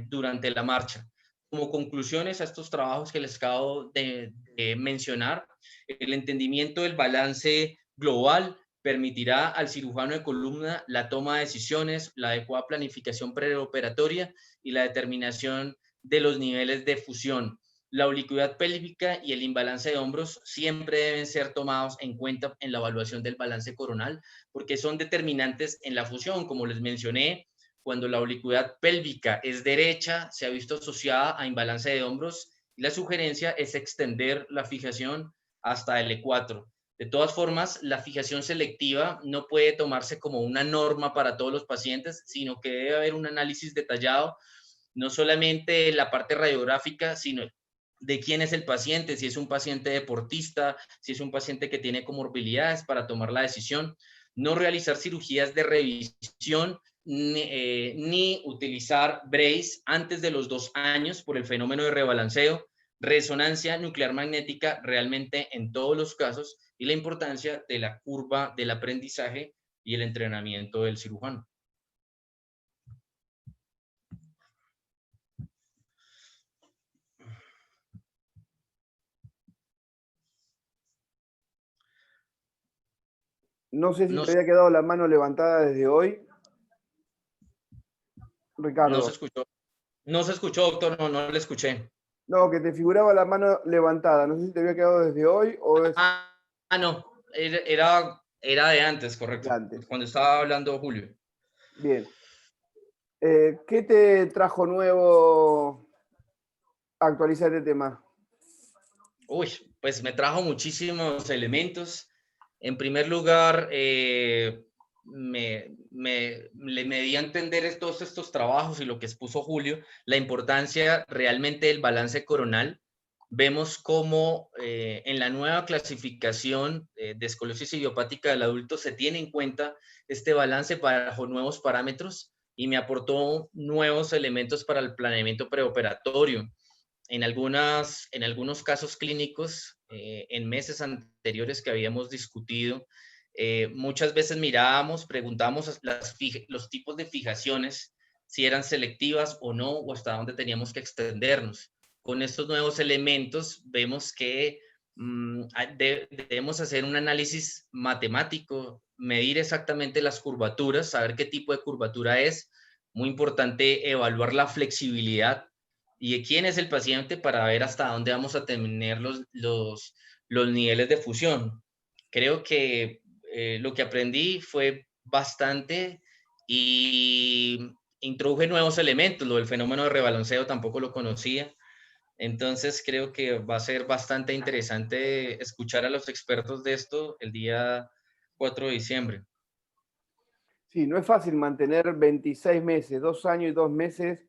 durante la marcha. Como conclusiones a estos trabajos que les acabo de mencionar, el entendimiento del balance global permitirá al cirujano de columna la toma de decisiones, la adecuada planificación preoperatoria y la determinación de los niveles de fusión. La oblicuidad pélvica y el imbalance de hombros siempre deben ser tomados en cuenta en la evaluación del balance coronal, porque son determinantes en la fusión. Como les mencioné, cuando la oblicuidad pélvica es derecha, se ha visto asociada a imbalance de hombros, y la sugerencia es extender la fijación hasta el E4. De todas formas, la fijación selectiva no puede tomarse como una norma para todos los pacientes, sino que debe haber un análisis detallado, no solamente la parte radiográfica, sino de quién es el paciente, si es un paciente deportista, si es un paciente que tiene comorbilidades para tomar la decisión. No realizar cirugías de revisión ni utilizar brace antes de los 2 años por el fenómeno de rebalanceo, resonancia nuclear magnética realmente en todos los casos, y la importancia de la curva del aprendizaje y el entrenamiento del cirujano. No sé si te había quedado la mano levantada desde hoy. Ricardo. No se escuchó, doctor, no le escuché. No, que te figuraba la mano levantada. No sé si te había quedado desde hoy o es... No, era de antes, correcto. De antes. Cuando estaba hablando Julio. Bien. ¿Qué te trajo nuevo actualizar este tema? Uy, pues me trajo muchísimos elementos. En primer lugar, me di a entender todos estos trabajos y lo que expuso Julio, la importancia realmente del balance coronal. Vemos cómo en la nueva clasificación de escoliosis idiopática del adulto se tiene en cuenta este balance bajo nuevos parámetros, y me aportó nuevos elementos para el planeamiento preoperatorio. En algunos casos clínicos, en meses anteriores que habíamos discutido, muchas veces preguntábamos los tipos de fijaciones, si eran selectivas o no, o hasta dónde teníamos que extendernos. Con estos nuevos elementos vemos que debemos hacer un análisis matemático, medir exactamente las curvaturas, saber qué tipo de curvatura es. Muy importante evaluar la flexibilidad y de quién es el paciente para ver hasta dónde vamos a tener los niveles de fusión. Creo que lo que aprendí fue bastante, y introduje nuevos elementos. Lo del fenómeno de rebalanceo tampoco lo conocía. Entonces creo que va a ser bastante interesante escuchar a los expertos de esto el día 4 de diciembre. Sí, no es fácil mantener 26 meses, 2 años y 2 meses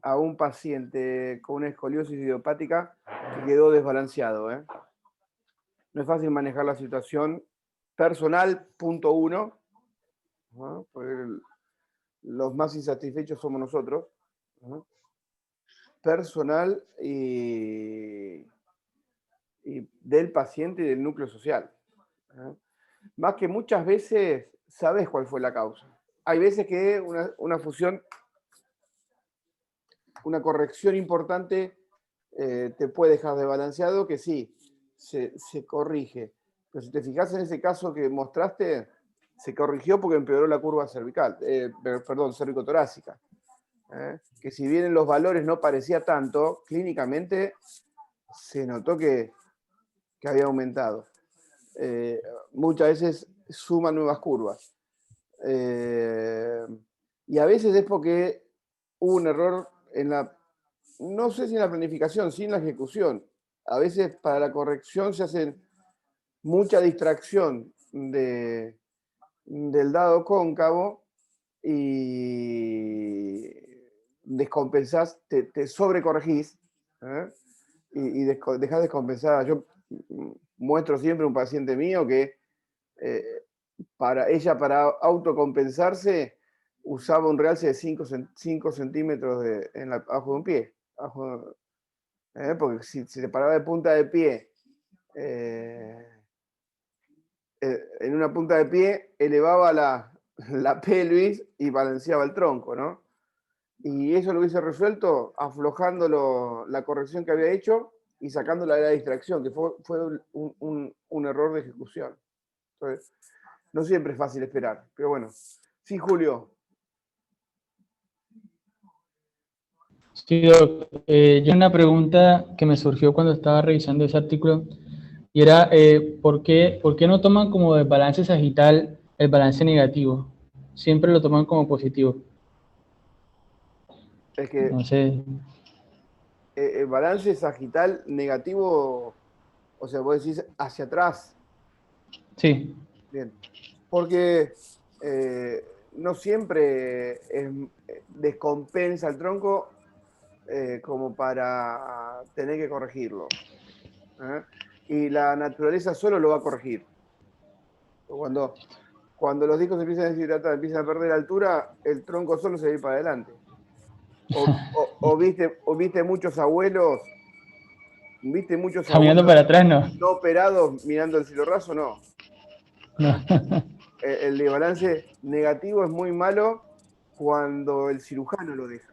a un paciente con una escoliosis idiopática que quedó desbalanceado. No es fácil manejar la situación personal, punto 1, ¿no? Los más insatisfechos somos nosotros, ¿no? Personal y del paciente y del núcleo social, ¿no? Más que muchas veces sabes cuál fue la causa. Hay veces que una fusión, una corrección importante te puede dejar desbalanceado, que sí, se corrige. Pero si te fijas en ese caso que mostraste, se corrigió porque empeoró la curva cervical, cérvico-torácica. Que si bien en los valores no parecía tanto, clínicamente se notó que había aumentado. Muchas veces suma nuevas curvas. Y a veces es porque hubo un error no sé si en la planificación, sí en la ejecución. A veces para la corrección se hace mucha distracción del dado cóncavo y descompensás, te sobrecorregís, y dejás descompensada. Yo muestro siempre un paciente mío que para autocompensarse usaba un realce de 5 centímetros abajo de un pie. Porque si se paraba de punta de pie, en una punta de pie, elevaba la pelvis y balanceaba el tronco, ¿no? Y eso lo hubiese resuelto aflojando la corrección que había hecho y sacándola de la distracción, que fue un error de ejecución. Entonces, no siempre es fácil esperar, pero bueno. Sí, Julio. Sí, Doc. Yo una pregunta que me surgió cuando estaba revisando ese artículo y era ¿por qué no toman como de balance sagital el balance negativo? Siempre lo toman como positivo. Es que No sé. el balance sagital negativo, o sea, vos decís hacia atrás. Sí. Bien. Porque no siempre descompensa el tronco como para tener que corregirlo. ¿Eh? Y la naturaleza solo lo va a corregir. Cuando los discos empiezan a deshidratar, empiezan a perder altura, el tronco solo se va a ir para adelante. O viste muchos abuelos Caminando para atrás, no. no operados mirando el cielo raso, no. No. El de balance negativo es muy malo cuando el cirujano lo deja.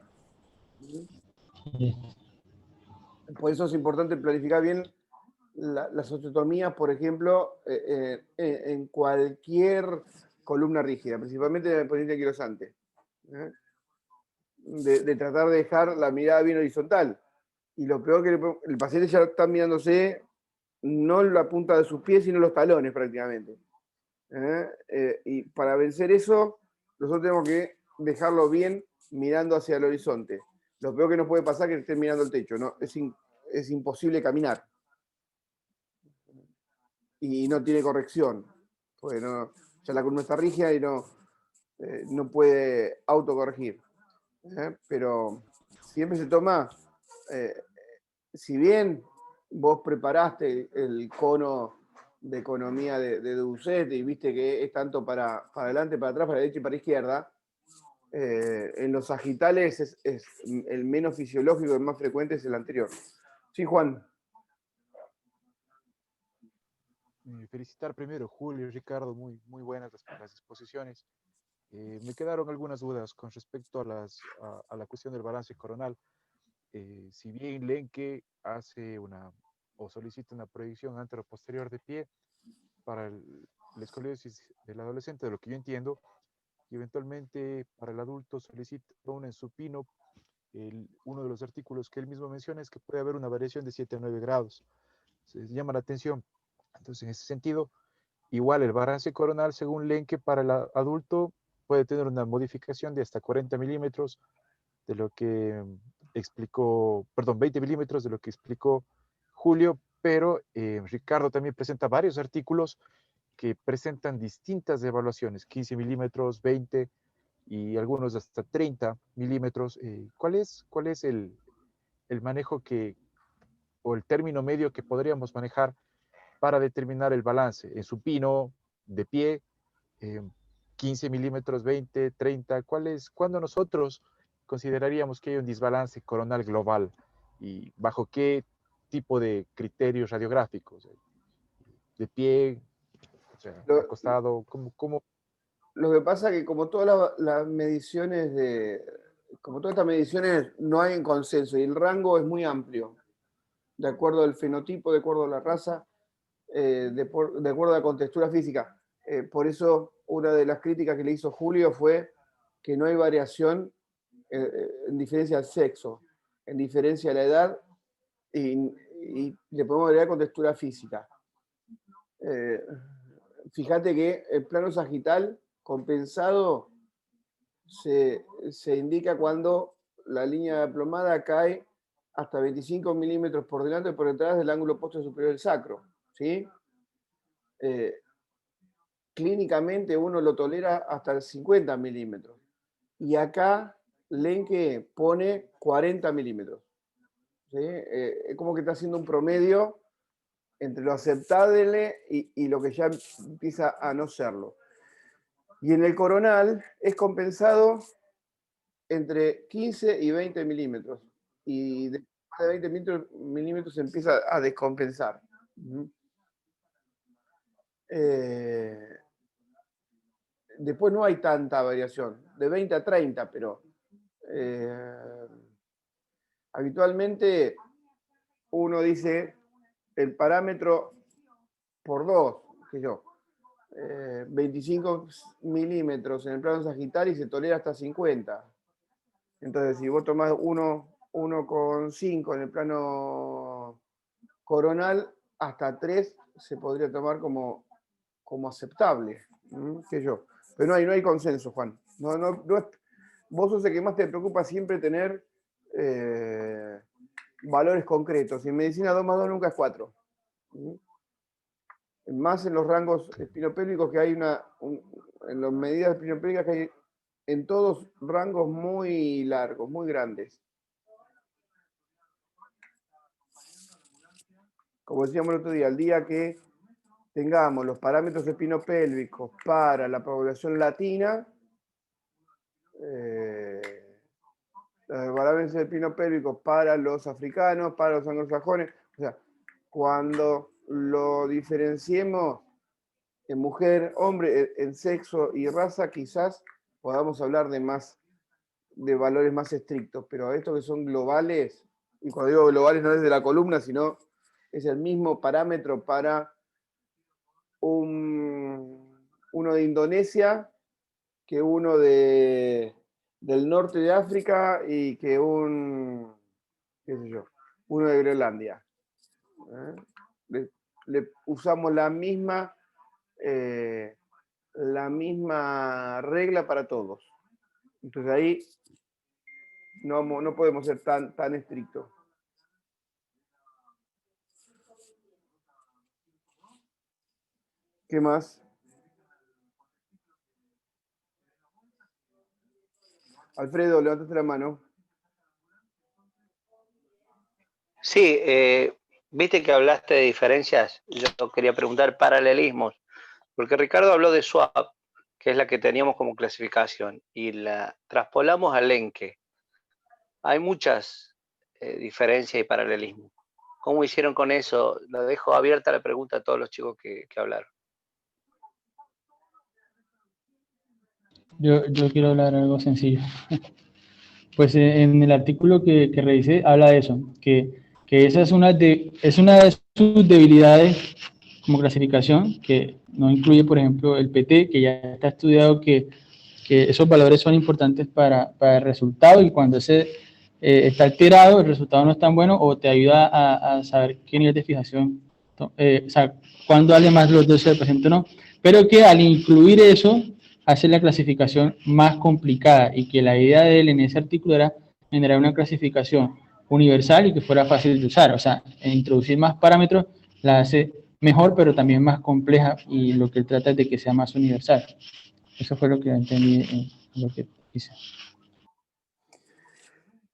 Por eso es importante planificar bien las osteotomías, por ejemplo, en cualquier columna rígida, principalmente en el poniente anquilosante. De tratar de dejar la mirada bien horizontal. Y lo peor que el paciente ya está mirándose no la punta de sus pies, sino los talones prácticamente. Y para vencer eso, nosotros tenemos que dejarlo bien mirando hacia el horizonte. Lo peor que nos puede pasar es que estén mirando el techo, ¿no? Es imposible caminar. Y no tiene corrección. Pues ya la columna está rígida y no puede autocorregir. Pero siempre se toma, si bien vos preparaste el cono de economía de Doucet y viste que es tanto para adelante, para atrás, para derecha y para izquierda, en los sagitales es el menos fisiológico, el más frecuente es el anterior. Sí, Juan. Felicitar primero, Julio y Ricardo, muy, muy buenas las exposiciones. Me quedaron algunas dudas con respecto a la cuestión del balance coronal. Si bien Lenke hace o solicita una proyección antero-posterior de pie para la escoliosis del adolescente, de lo que yo entiendo, y eventualmente para el adulto solicita una en supino, uno de los artículos que él mismo menciona es que puede haber una variación de 7 a 9 grados. Se llama la atención. Entonces, en ese sentido, igual el balance coronal, según Lenke, para el adulto puede tener una modificación de hasta 40 milímetros de lo que explicó, perdón, 20 milímetros de lo que explicó Julio, pero Ricardo también presenta varios artículos que presentan distintas evaluaciones, 15 milímetros, 20 y algunos hasta 30 milímetros. ¿Cuál es el manejo o el término medio que podríamos manejar para determinar el balance en supino, de pie, 15 milímetros, 20, 30? ¿Cuándo nosotros consideraríamos que hay un desbalance coronal global y bajo qué tipo de criterios radiográficos? ¿De pie? O sea, acostado, ¿cómo? Lo que pasa es que como todas las mediciones como todas estas mediciones no hay un consenso y el rango es muy amplio, de acuerdo al fenotipo, de acuerdo a la raza, de acuerdo a la contextura física. Por eso una de las críticas que le hizo Julio fue que no hay variación en diferencia al sexo, en diferencia a la edad y le podemos agregar contextura física. Fíjate que el plano sagital compensado se indica cuando la línea plomada cae hasta 25 milímetros por delante o por detrás del ángulo opuesto superior del sacro. ¿Sí? Clínicamente uno lo tolera hasta 50 milímetros. Y acá Lenke pone 40 milímetros. ¿Sí? Es como que está haciendo un promedio entre lo aceptable y lo que ya empieza a no serlo. Y en el coronal es compensado entre 15 y 20 milímetros. y de más de 20 milímetros se empieza a descompensar. Después no hay tanta variación, de 20 a 30, pero habitualmente uno dice el parámetro por 2, qué sé yo, 25 milímetros en el plano sagital y se tolera hasta 50. Entonces, si vos tomás 1,5 en el plano coronal, hasta 3 se podría tomar como aceptable. ¿Qué yo? Pero no hay consenso, Juan. Vos sos el que más te preocupa siempre tener valores concretos. Y en medicina 2 más 2 nunca es 4. Más en los rangos espinopélvicos que hay en las medidas espinopélvicas que hay en todos rangos muy largos, muy grandes. Como decíamos el otro día, el día que tengamos los parámetros espinopélvicos para la población latina, los parámetros espinopélvicos para los africanos, para los anglosajones, o sea, cuando lo diferenciemos en mujer, hombre, en sexo y raza, quizás podamos hablar de valores más estrictos, pero estos que son globales, y cuando digo globales no es de la columna, sino es el mismo parámetro para uno de Indonesia que uno del norte de África y que qué sé yo, uno de Groenlandia. Le usamos la misma regla para todos. Entonces ahí no podemos ser tan estrictos. ¿Qué más? Alfredo, levantaste la mano. Sí, viste que hablaste de diferencias. Yo quería preguntar paralelismos, porque Ricardo habló de SWAP, que es la que teníamos como clasificación, y la traspolamos al Encke. Hay muchas diferencias y paralelismos. ¿Cómo hicieron con eso? Lo dejo abierta la pregunta a todos los chicos que hablaron. Yo quiero hablar algo sencillo. Pues en el artículo que revisé habla de eso, que esa es una de sus debilidades como clasificación, que no incluye, por ejemplo, el PT, que ya está estudiado que esos valores son importantes para el resultado, y cuando ese está alterado, el resultado no es tan bueno, o te ayuda a saber qué nivel de fijación, o sea, cuándo vale más los dosis del paciente o no, pero que al incluir eso, hace la clasificación más complicada, y que la idea de él en ese artículo era generar una clasificación universal y que fuera fácil de usar, o sea, introducir más parámetros la hace mejor, pero también más compleja, y lo que él trata es de que sea más universal. Eso fue lo que entendí en lo que hice.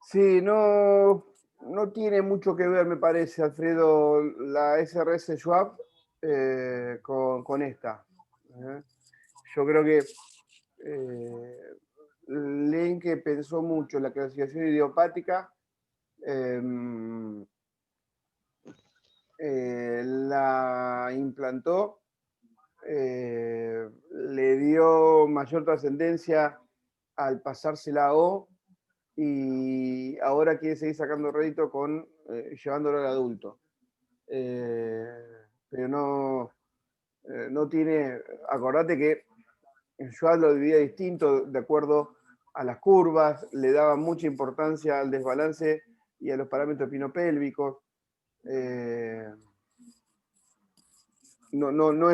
Sí, no tiene mucho que ver, me parece, Alfredo, la SRS Schwab con esta. Yo creo que Lenke pensó mucho en la clasificación idiopática, la implantó, le dio mayor trascendencia al pasársela a O, y ahora quiere seguir sacando rédito llevándolo al adulto. Pero no tiene, acordate que Schwab lo dividía distinto de acuerdo a las curvas, le daba mucha importancia al desbalance y a los parámetros espinopélvicos. No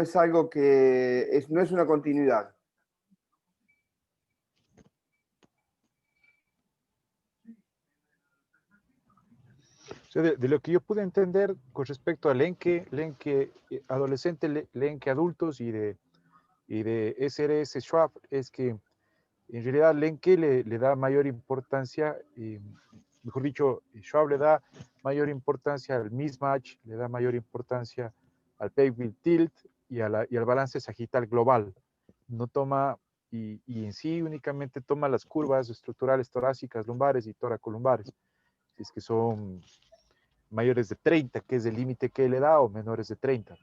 es algo que no es una continuidad. De lo que yo pude entender con respecto al Lenke adolescente, Lenke adultos y de SRS Schwab, es que en realidad Lenke le da mayor importancia, mejor dicho, Schwab le da mayor importancia al mismatch, le da mayor importancia al pavement tilt y al balance sagital global. No toma y en sí únicamente toma las curvas estructurales torácicas, lumbares y toracolumbares, si es que son mayores de 30, que es el límite que le da, o menores de 30.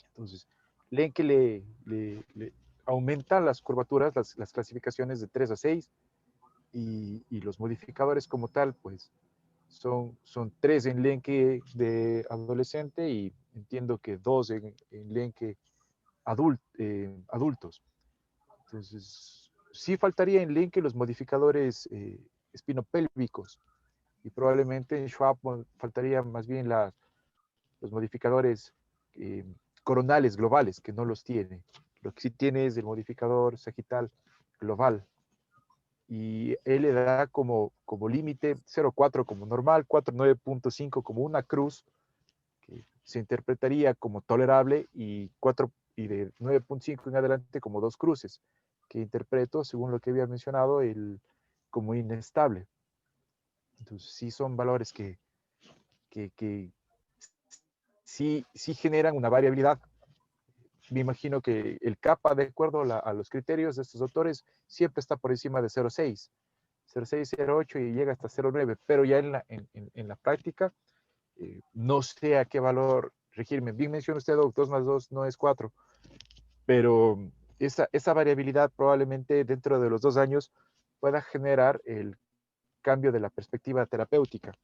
Entonces, leen que le aumentan las curvaturas, las clasificaciones de 3 a 6, y los modificadores como tal, pues son 3 en lenque de adolescente y entiendo que 2 en lenque adultos. Entonces, sí faltaría en lenque los modificadores espinopélvicos, y probablemente en Schwab faltaría más bien los modificadores coronales globales, que no los tiene. Lo que sí tiene es el modificador sagital global, y él le da como límite 0,4 como normal, 4,9.5 como una cruz, que se interpretaría como tolerable, y de 9.5 en adelante como 2 cruces, que interpreto, según lo que había mencionado, como inestable. Entonces, sí son valores que sí generan una variabilidad. Me imagino que el kappa, de acuerdo a los criterios de estos autores, siempre está por encima de 0,6, 0,6, 0,8 y llega hasta 0,9, pero ya en la práctica, no sé a qué valor regirme. Bien menciona usted, 2 más 2 no es 4, pero esa variabilidad probablemente dentro de los 2 años pueda generar el cambio de la perspectiva terapéutica.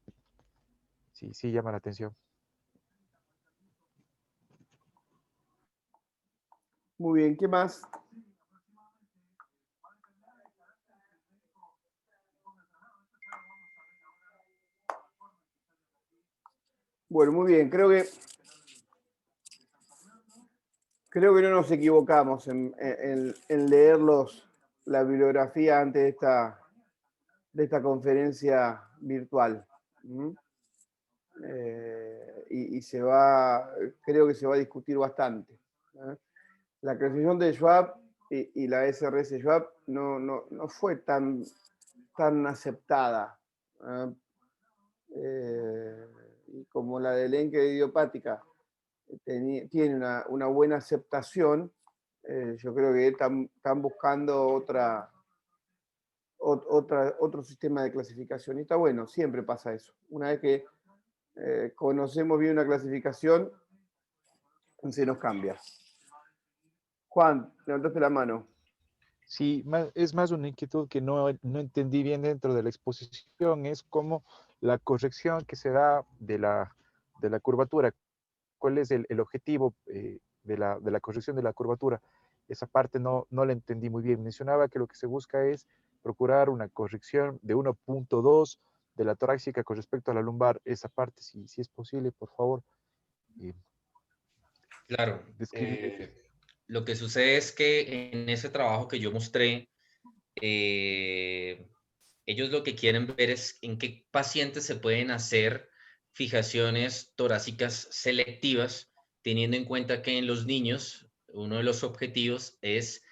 Sí llama la atención. Muy bien, ¿qué más? Bueno, muy bien, creo que no nos equivocamos en leer la bibliografía antes de esta conferencia virtual. Y creo que se va a discutir bastante. La clasificación de Schwab y la SRS Schwab no fue tan aceptada. Y como la de Lenke idiopática tiene una buena aceptación, yo creo que están buscando otro sistema de clasificación. Y está bueno, siempre pasa eso. Una vez que conocemos bien una clasificación, se nos cambia. Juan, levantaste la mano. Sí, es más una inquietud que no entendí bien dentro de la exposición, es como la corrección que se da de la curvatura. ¿Cuál es el objetivo de la corrección de la curvatura? Esa parte no la entendí muy bien. Mencionaba que lo que se busca es procurar una corrección de 1.2 de la torácica con respecto a la lumbar. Esa parte, si es posible, por favor. Claro. Describir. Lo que sucede es que en ese trabajo que yo mostré, ellos lo que quieren ver es en qué pacientes se pueden hacer fijaciones torácicas selectivas, teniendo en cuenta que en los niños uno de los objetivos es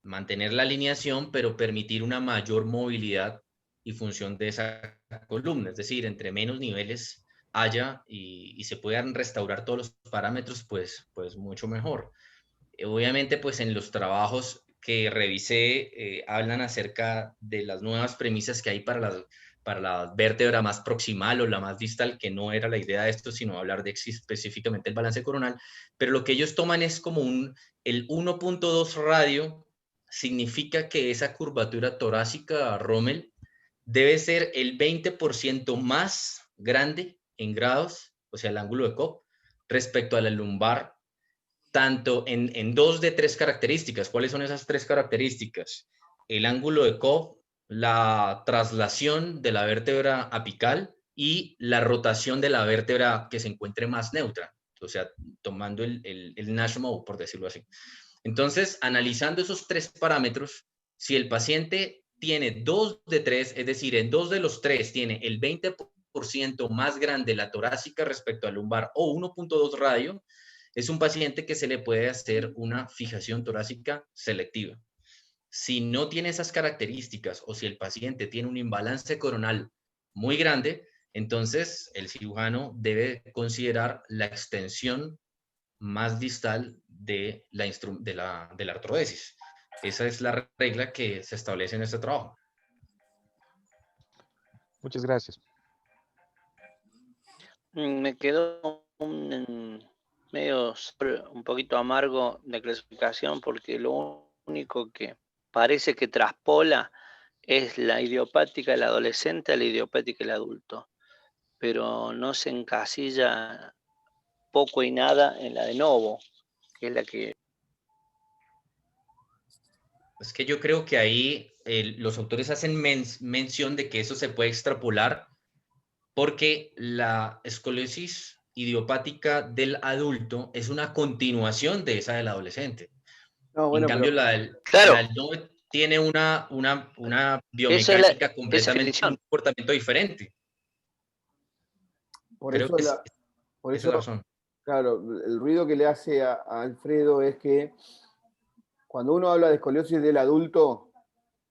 mantener la alineación, pero permitir una mayor movilidad y función de esa columna, es decir, entre menos niveles haya y se puedan restaurar todos los parámetros, pues mucho mejor. Obviamente, pues en los trabajos que revisé hablan acerca de las nuevas premisas que hay para la vértebra más proximal o la más distal, que no era la idea de esto, sino hablar de específicamente el balance coronal, pero lo que ellos toman es como el 1.2 radio, significa que esa curvatura torácica, Rommel, debe ser el 20% más grande en grados, o sea, el ángulo de Cobb, respecto a la lumbar, tanto en 2 de 3 características. ¿Cuáles son esas 3 características? El ángulo de Cobb, la traslación de la vértebra apical y la rotación de la vértebra que se encuentre más neutra, o sea, tomando el Nash mode, por decirlo así. Entonces, analizando esos 3 parámetros, si el paciente tiene 2 de 3, es decir, en 2 de los 3 tiene el 20% más grande la torácica respecto al lumbar o 1.2 radio, es un paciente que se le puede hacer una fijación torácica selectiva. Si no tiene esas características o si el paciente tiene un imbalance coronal muy grande, entonces el cirujano debe considerar la extensión más distal de la artrodesis. Esa es la regla que se establece en este trabajo. Muchas gracias. Me quedó medio un poquito amargo de clasificación porque lo único que parece que traspola es la idiopática del adolescente a la idiopática del adulto, pero no se encasilla poco y nada en la de novo, que es la que... Es que yo creo que ahí los autores hacen mención de que eso se puede extrapolar porque la escoliosis idiopática del adulto es una continuación de esa del adolescente. No, En bueno, cambio, pero Claro, la del novo tiene una esa es la biomecánica completamente, un definición. comportamiento diferente. por Creo eso, que por esa es la eso, razón. claro, el ruido que le hace a Alfredo es que cuando uno habla de escoliosis del adulto,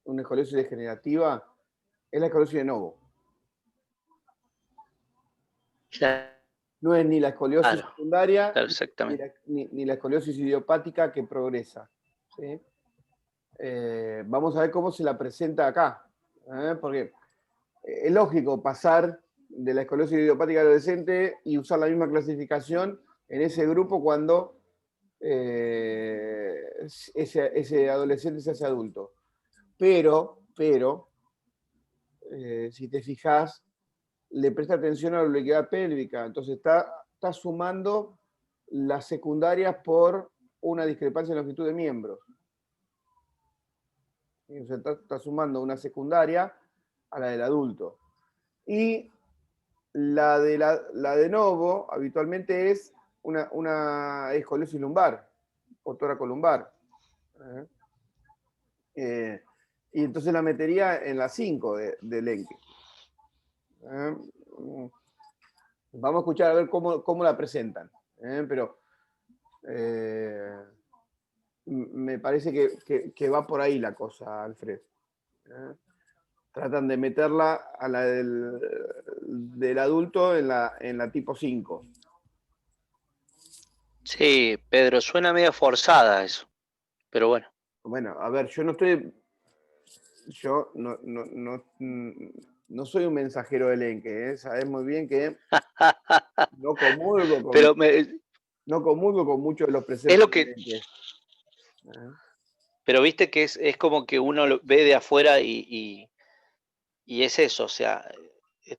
una escoliosis degenerativa, es la escoliosis de novo. No es ni la escoliosis Claro, secundaria claro, exactamente. ni la escoliosis idiopática que progresa. ¿Sí? Vamos a ver cómo se la presenta acá. Porque es lógico pasar de la escoliosis idiopática adolescente y usar la misma clasificación en ese grupo cuando ese adolescente se hace adulto. Pero si te fijas, le presta atención a la oblicuidad pélvica, entonces está sumando las secundarias por una discrepancia en longitud de miembros. Entonces está sumando una secundaria a la del adulto. Y la de novo habitualmente es una escoliosis lumbar, o toracolumbar. Y entonces la metería en la 5 de Lenke. Vamos a escuchar a ver cómo la presentan. Pero me parece que va por ahí la cosa, Alfred. Tratan de meterla a la del adulto en la tipo 5. Sí, Pedro, suena medio forzada eso, pero bueno. Bueno, a ver, yo no soy un mensajero de Lenke, ¿eh? Sabés muy bien que no comulgo Pero con muchos de los es preceptos lo de que, Lenke. pero viste que es como que uno lo ve de afuera y es eso, o sea,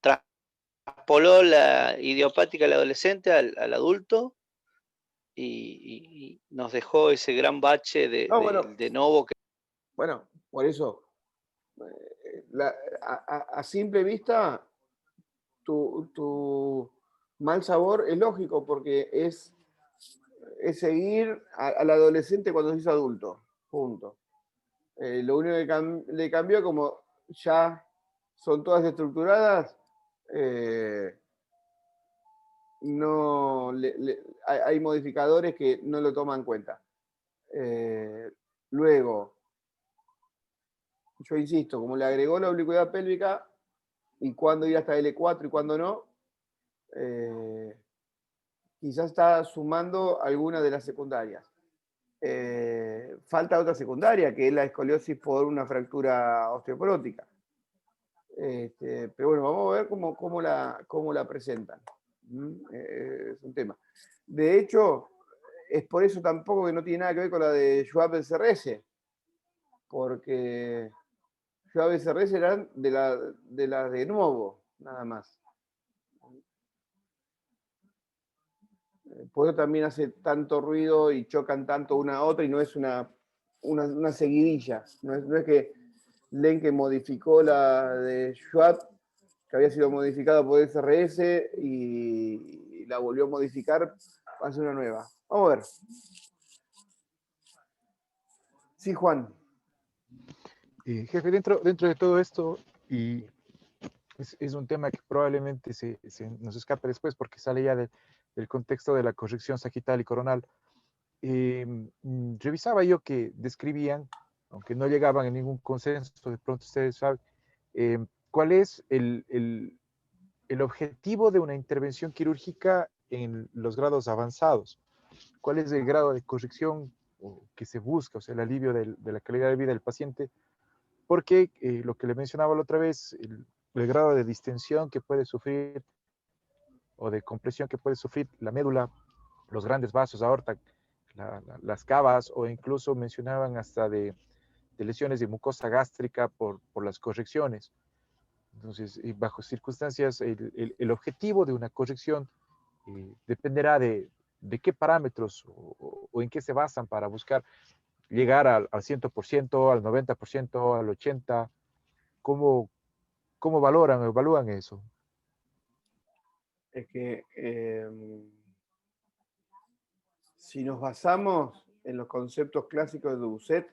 traspoló la idiopática del adolescente al adulto y nos dejó ese gran bache No, bueno, de novo. bueno, por eso, a simple vista, tu mal sabor es lógico, porque es seguir al adolescente cuando se hizo adulto, punto. Lo único que le cambió, como ya son todas estructuradas, no hay modificadores que no lo toman en cuenta. Luego, yo insisto, como le agregó la oblicuidad pélvica y cuándo ir hasta L4 y cuándo no, quizás está sumando alguna de las secundarias. Falta otra secundaria, que es la escoliosis por una fractura osteoporótica. Pero bueno, vamos a ver cómo la presentan. Es un tema. De hecho, es por eso tampoco que no tiene nada que ver con la de Schwab SRS, porque Schwab SRS eran de la de nuevo, nada más. Por eso también hace tanto ruido y chocan tanto una a otra y no es una seguidilla. No es que Lenke modificó la de Schwab, que había sido modificada por SRS, y la volvió a modificar para hacer una nueva. Vamos a ver. Sí, Juan. Jefe, dentro de todo esto, y es un tema que probablemente se nos escape después porque sale ya del contexto de la corrección sagital y coronal. Revisaba yo que describían, aunque no llegaban a ningún consenso, de pronto ustedes saben, cuál es el objetivo de una intervención quirúrgica en los grados avanzados. ¿Cuál es el grado de corrección o que se busca, o sea, el alivio de la calidad de vida del paciente, porque lo que le mencionaba la otra vez, el grado de distensión que puede sufrir o de compresión que puede sufrir la médula, los grandes vasos aorta, las cavas, o incluso mencionaban hasta de lesiones de mucosa gástrica por las correcciones. Entonces, bajo circunstancias, el objetivo de una corrección dependerá de qué parámetros o en qué se basan para buscar llegar al 100%, al 90%, al 80%. ¿Cómo evalúan eso? Es que si nos basamos en los conceptos clásicos de Doucet,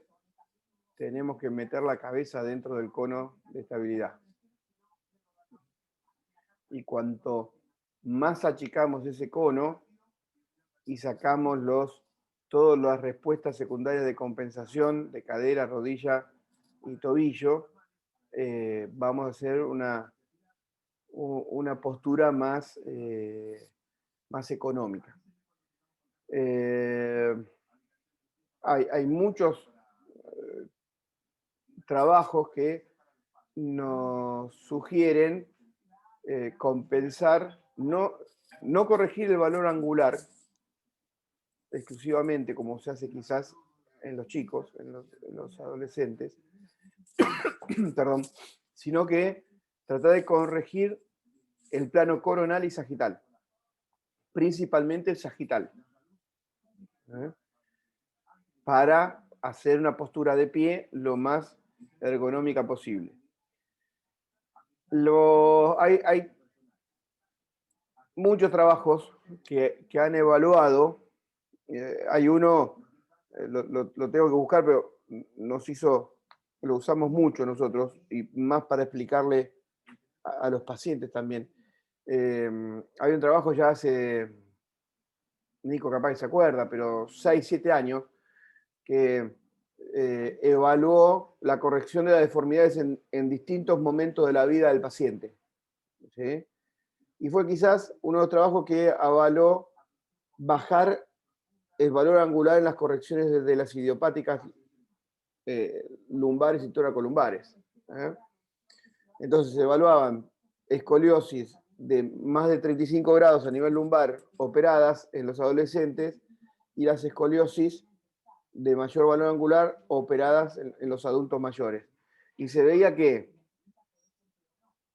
tenemos que meter la cabeza dentro del cono de estabilidad. Y cuanto más achicamos ese cono y sacamos todas las respuestas secundarias de compensación de cadera, rodilla y tobillo, vamos a hacer una postura más económica. Hay muchos trabajos que nos sugieren compensar, no corregir el valor angular exclusivamente, como se hace quizás en los chicos, en los adolescentes, perdón, sino que tratar de corregir el plano coronal y sagital, principalmente el sagital, para hacer una postura de pie lo más ergonómica posible. Hay muchos trabajos que han evaluado, hay uno, lo tengo que buscar, pero lo usamos mucho nosotros, y más para explicarle a los pacientes también. Hay un trabajo ya hace, Nico capaz que se acuerda, pero 6, 7 años, que evaluó la corrección de las deformidades en distintos momentos de la vida del paciente, ¿sí? Y fue quizás uno de los trabajos que avaló bajar el valor angular en las correcciones de las idiopáticas lumbares y toracolumbares. Entonces se evaluaban escoliosis de más de 35 grados a nivel lumbar operadas en los adolescentes y las escoliosis de mayor valor angular operadas en los adultos mayores. Y se veía que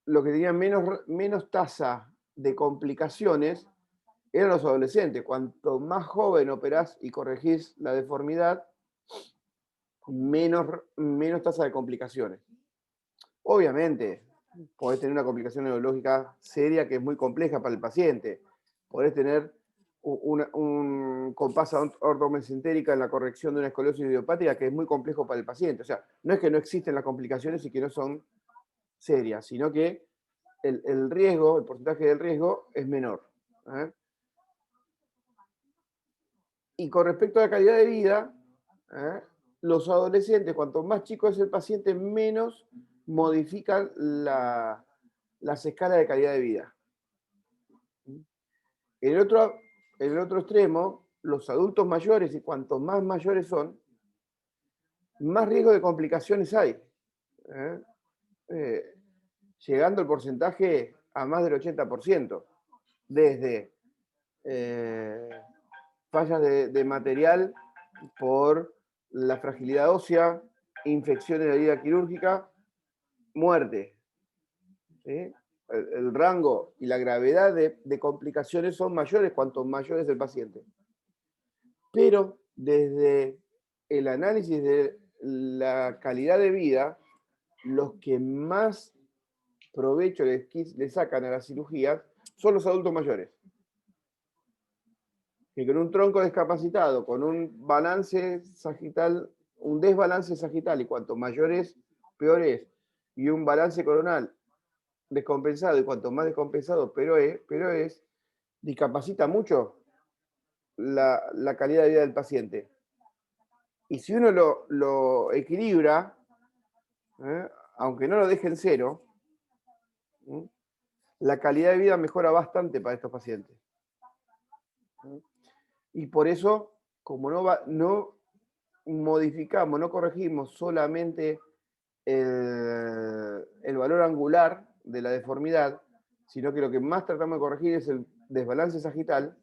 los que tenían menos tasa de complicaciones eran los adolescentes. Cuanto más joven operás y corregís la deformidad, menos tasa de complicaciones. Obviamente, podés tener una complicación neurológica seria que es muy compleja para el paciente. Podés tener un compás ortomesentérica en la corrección de una escoliosis idiopática que es muy complejo para el paciente. O sea, no es que no existen las complicaciones y que no son serias, sino que el riesgo, el porcentaje del riesgo es menor. Y con respecto a la calidad de vida, los adolescentes, cuanto más chico es el paciente, menos modifican las escalas de calidad de vida. En el otro extremo, los adultos mayores, y cuanto más mayores son, más riesgo de complicaciones hay. Llegando el porcentaje a más del 80%, desde fallas de material por la fragilidad ósea, infección en la herida quirúrgica, muerte. ¿Sí? El rango y la gravedad de complicaciones son mayores cuanto mayor es el paciente. Pero desde el análisis de la calidad de vida, los que más provecho le sacan a las cirugías son los adultos mayores. Que con un tronco discapacitado, con un balance sagital, un desbalance sagital, y cuanto mayor es, peor es, y un balance coronal descompensado, y cuanto más descompensado, peor es, discapacita mucho la calidad de vida del paciente. Y si uno lo equilibra, aunque no lo deje en cero, la calidad de vida mejora bastante para estos pacientes. Y por eso, como no modificamos, no corregimos solamente el valor angular de la deformidad, sino que lo que más tratamos de corregir es el desbalance sagital,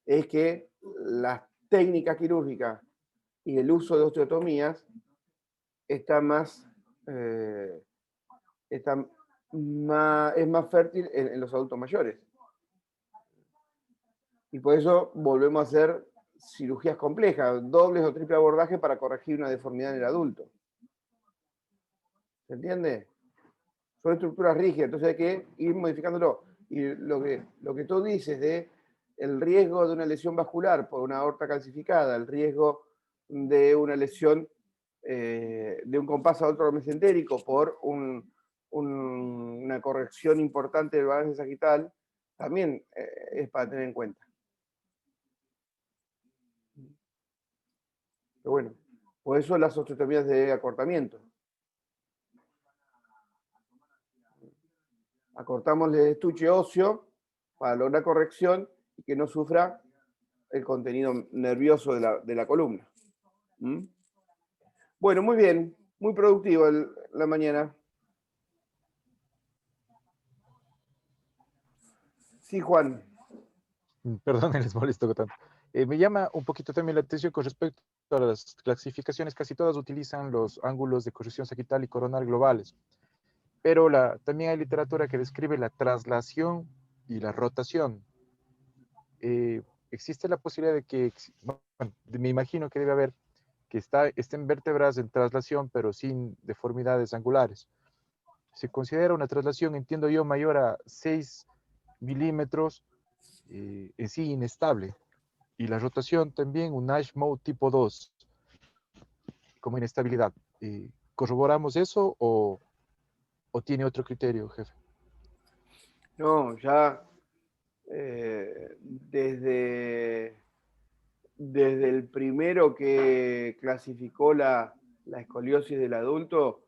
es que las técnicas quirúrgicas y el uso de osteotomías está más, es más fértil en los adultos mayores. Y por eso volvemos a hacer cirugías complejas, dobles o triple abordaje para corregir una deformidad en el adulto. ¿Se entiende? Son estructuras rígidas, entonces hay que ir modificándolo. Y lo que tú dices de el riesgo de una lesión vascular por una aorta calcificada, el riesgo de una lesión de un compás aorto-mesentérico por una corrección importante del balance sagital, también es para tener en cuenta. Pero bueno, por eso las osteotomías de acortamiento. Acortamos el estuche óseo para lograr corrección y que no sufra el contenido nervioso de la columna. ¿Mm? Bueno, muy bien, muy productivo la mañana. Sí, Juan. Perdón, les molesto tanto. Me llama un poquito también la atención con respecto a las clasificaciones. Casi todas utilizan los ángulos de corrección sagital y coronal globales. Pero también hay literatura que describe la traslación y la rotación. Existe la posibilidad de que, bueno, me imagino que debe haber, que estén vértebras en traslación, pero sin deformidades angulares. Se considera una traslación, entiendo yo, mayor a 6 milímetros, en sí inestable. Y la rotación también, un Nash Mode tipo 2, como inestabilidad. ¿Corroboramos eso o tiene otro criterio, jefe? No, ya desde el primero que clasificó la escoliosis del adulto,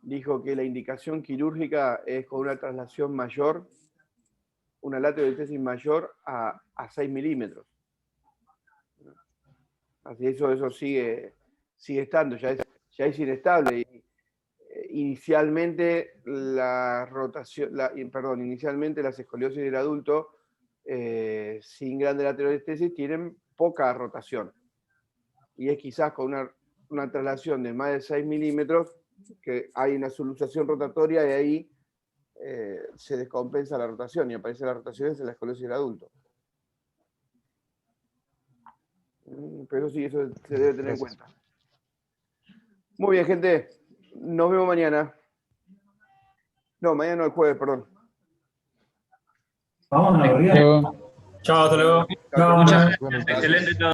dijo que la indicación quirúrgica es con una traslación mayor, una laterodiestesis mayor a 6 milímetros. Así eso sigue estando, ya es inestable. Inicialmente inicialmente las escoliosis del adulto sin grande laterodiestesis tienen poca rotación. Y es quizás con una traslación de más de 6 milímetros que hay una solución rotatoria y ahí se descompensa la rotación y aparece la rotación en la escoliosis del adulto. Pero sí, eso se debe tener en cuenta. Muy bien, gente. Nos vemos mañana. No, mañana no, el jueves, perdón. Vamos a la Chao, hasta luego. Muchas gracias. Excelente todo.